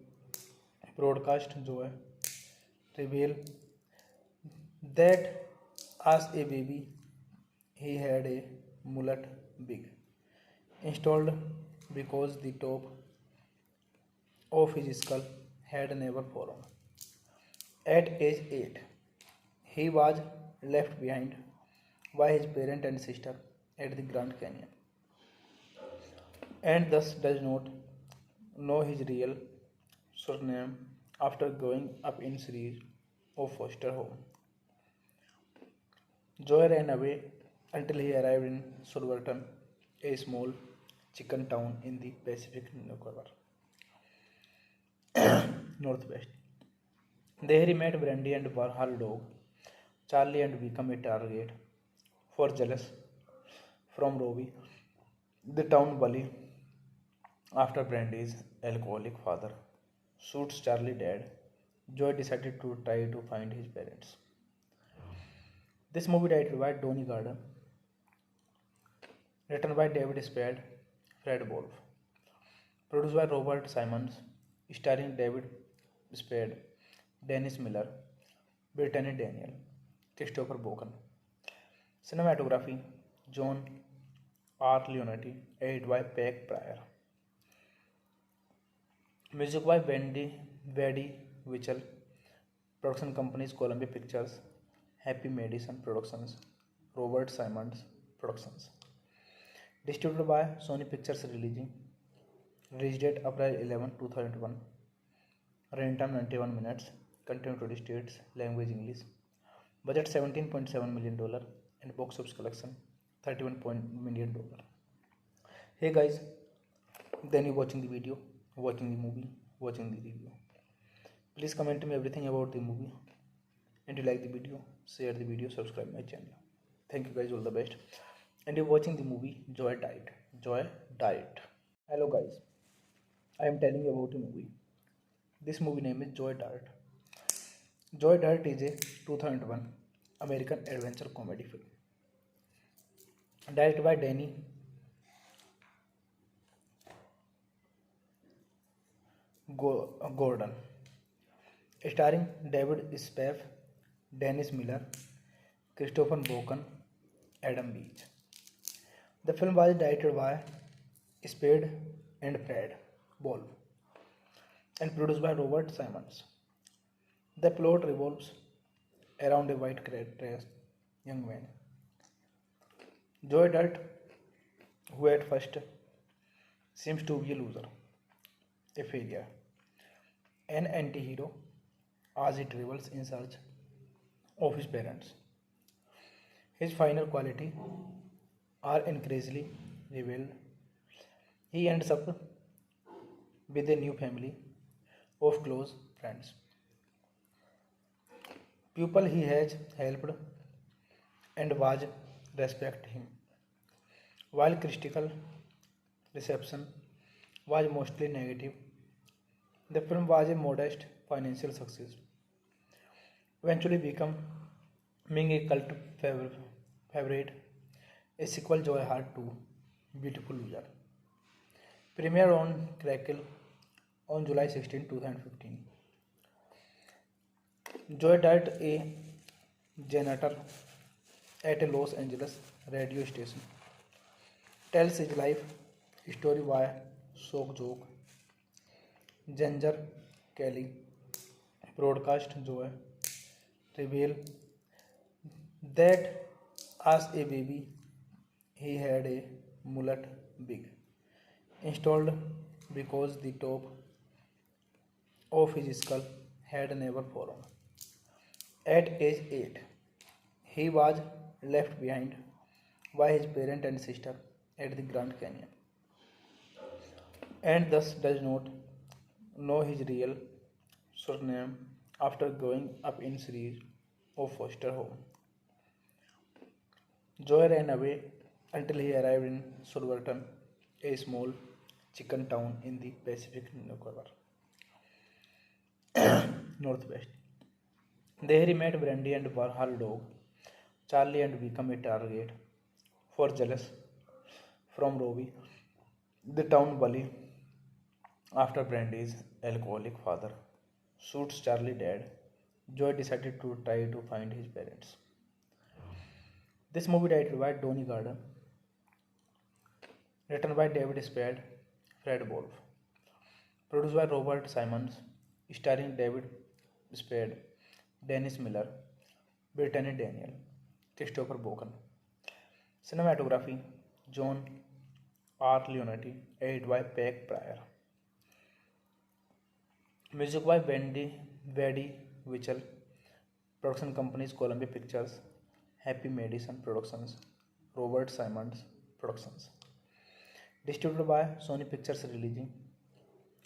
broadcast Joy, reveal that as a baby he had a mullet wig installed because the top of his skull had never fallen. At age 8, he was left behind by his parent and sister at the Grand Canyon, and thus does not know his real surname after growing up in series of foster home. Joy ran away until he arrived in Silverton, a small chicken town in the Pacific Northwest. There he met Brandy and her dog, Charlie, and become a target for jealous from Robbie, the town bully, after Brandy's alcoholic father shoots Charlie dead. Joy decided to try to find his parents. This movie directed by Donnie Gardner, written by David Spade, Fred Wolf, produced by Robert Simons, starring David Spade, Dennis Miller, Brittany Daniel, Christopher Boken. Cinematography John R. Leonetti, edited by Peck Pryor. Music by Wendy Mitchell. Production companies Columbia Pictures, Happy Madison Productions, Robert Simons Productions. Distributed by Sony Pictures Releasing. Release date April 11, 2001. Runtime 91 minutes. Country United States. Language English. Budget $17.7 million and box office collection $31 million. Hey guys, then you watching the video, watching the movie, watching the review. Please comment to me everything about the movie. And you like the video, share the video, subscribe my channel. Thank you guys, all the best. And you're watching the movie Joy Diet. Joy Diet. Hello guys, I am telling you about a movie. This movie name is Joy Diet. Joy Diet is a 2001 American adventure comedy film directed by Danny Gordon, starring David Spade, Dennis Miller, Christopher Walken, Adam Beach. The film was directed by Spade and Fred Wolf and produced by Robert Simmons. The plot revolves around a white-dressed young man, Joy Dirt, who at first seems to be a loser, a failure, an anti-hero as he travels in search of his parents. His final qualities are increasingly revealed. He ends up with a new family of close friends, people he has helped and was respect him. While critical reception was mostly negative, the film was a modest financial success, eventually becoming a cult favorite. A sequel, Joy Heart 2, Beautiful Loser, premiered on Crackle on July 16, 2015. Joy died a janitor at a Los Angeles radio station. Tells his life story via shock joke. Ginger Kelly broadcast Joy reveal that as a baby he had a mullet wig installed because the top of his skull had never fallen. At age 8, he was left behind by his parent and sister at the Grand Canyon and thus does not know his real surname after growing up in series of foster home. Joy ran away until he arrived in Silverton, a small chicken town in the Pacific Northwest. There he met Brandy and her dog, Charlie, and became a target for jealous from Robbie, the town bully. After Brandy's alcoholic father shoots Charlie dead, Joy decided to try to find his parents. This movie directed by Donnie Gardner, written by David Spade, Fred Wolf, produced by Robert Simmons, starring David Spade, Dennis Miller, Brittany Daniel, Christopher Walken. Cinematography, John R. Leonetti, edited by Peck Pryor. Music by Wendy Wichel. Production companies Columbia Pictures, Happy Madison Productions, Robert Simmons Productions. Distributed by Sony Pictures Releasing.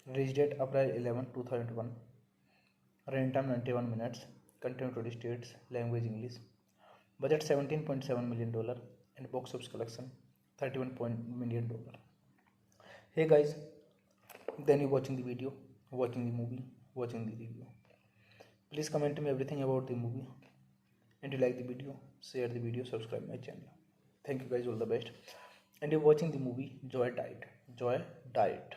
Release date April 11, 2001. Runtime 91 minutes. Content United States. Language English. Budget $17.7 million and box office collection $31 million. Hey guys, then you watching the video, watching the movie, watching the review. Please comment to me everything about the movie. And you like the video, share the video, subscribe my channel. Thank you guys, all the best. And you're watching the movie Joy Diet. Joy Diet.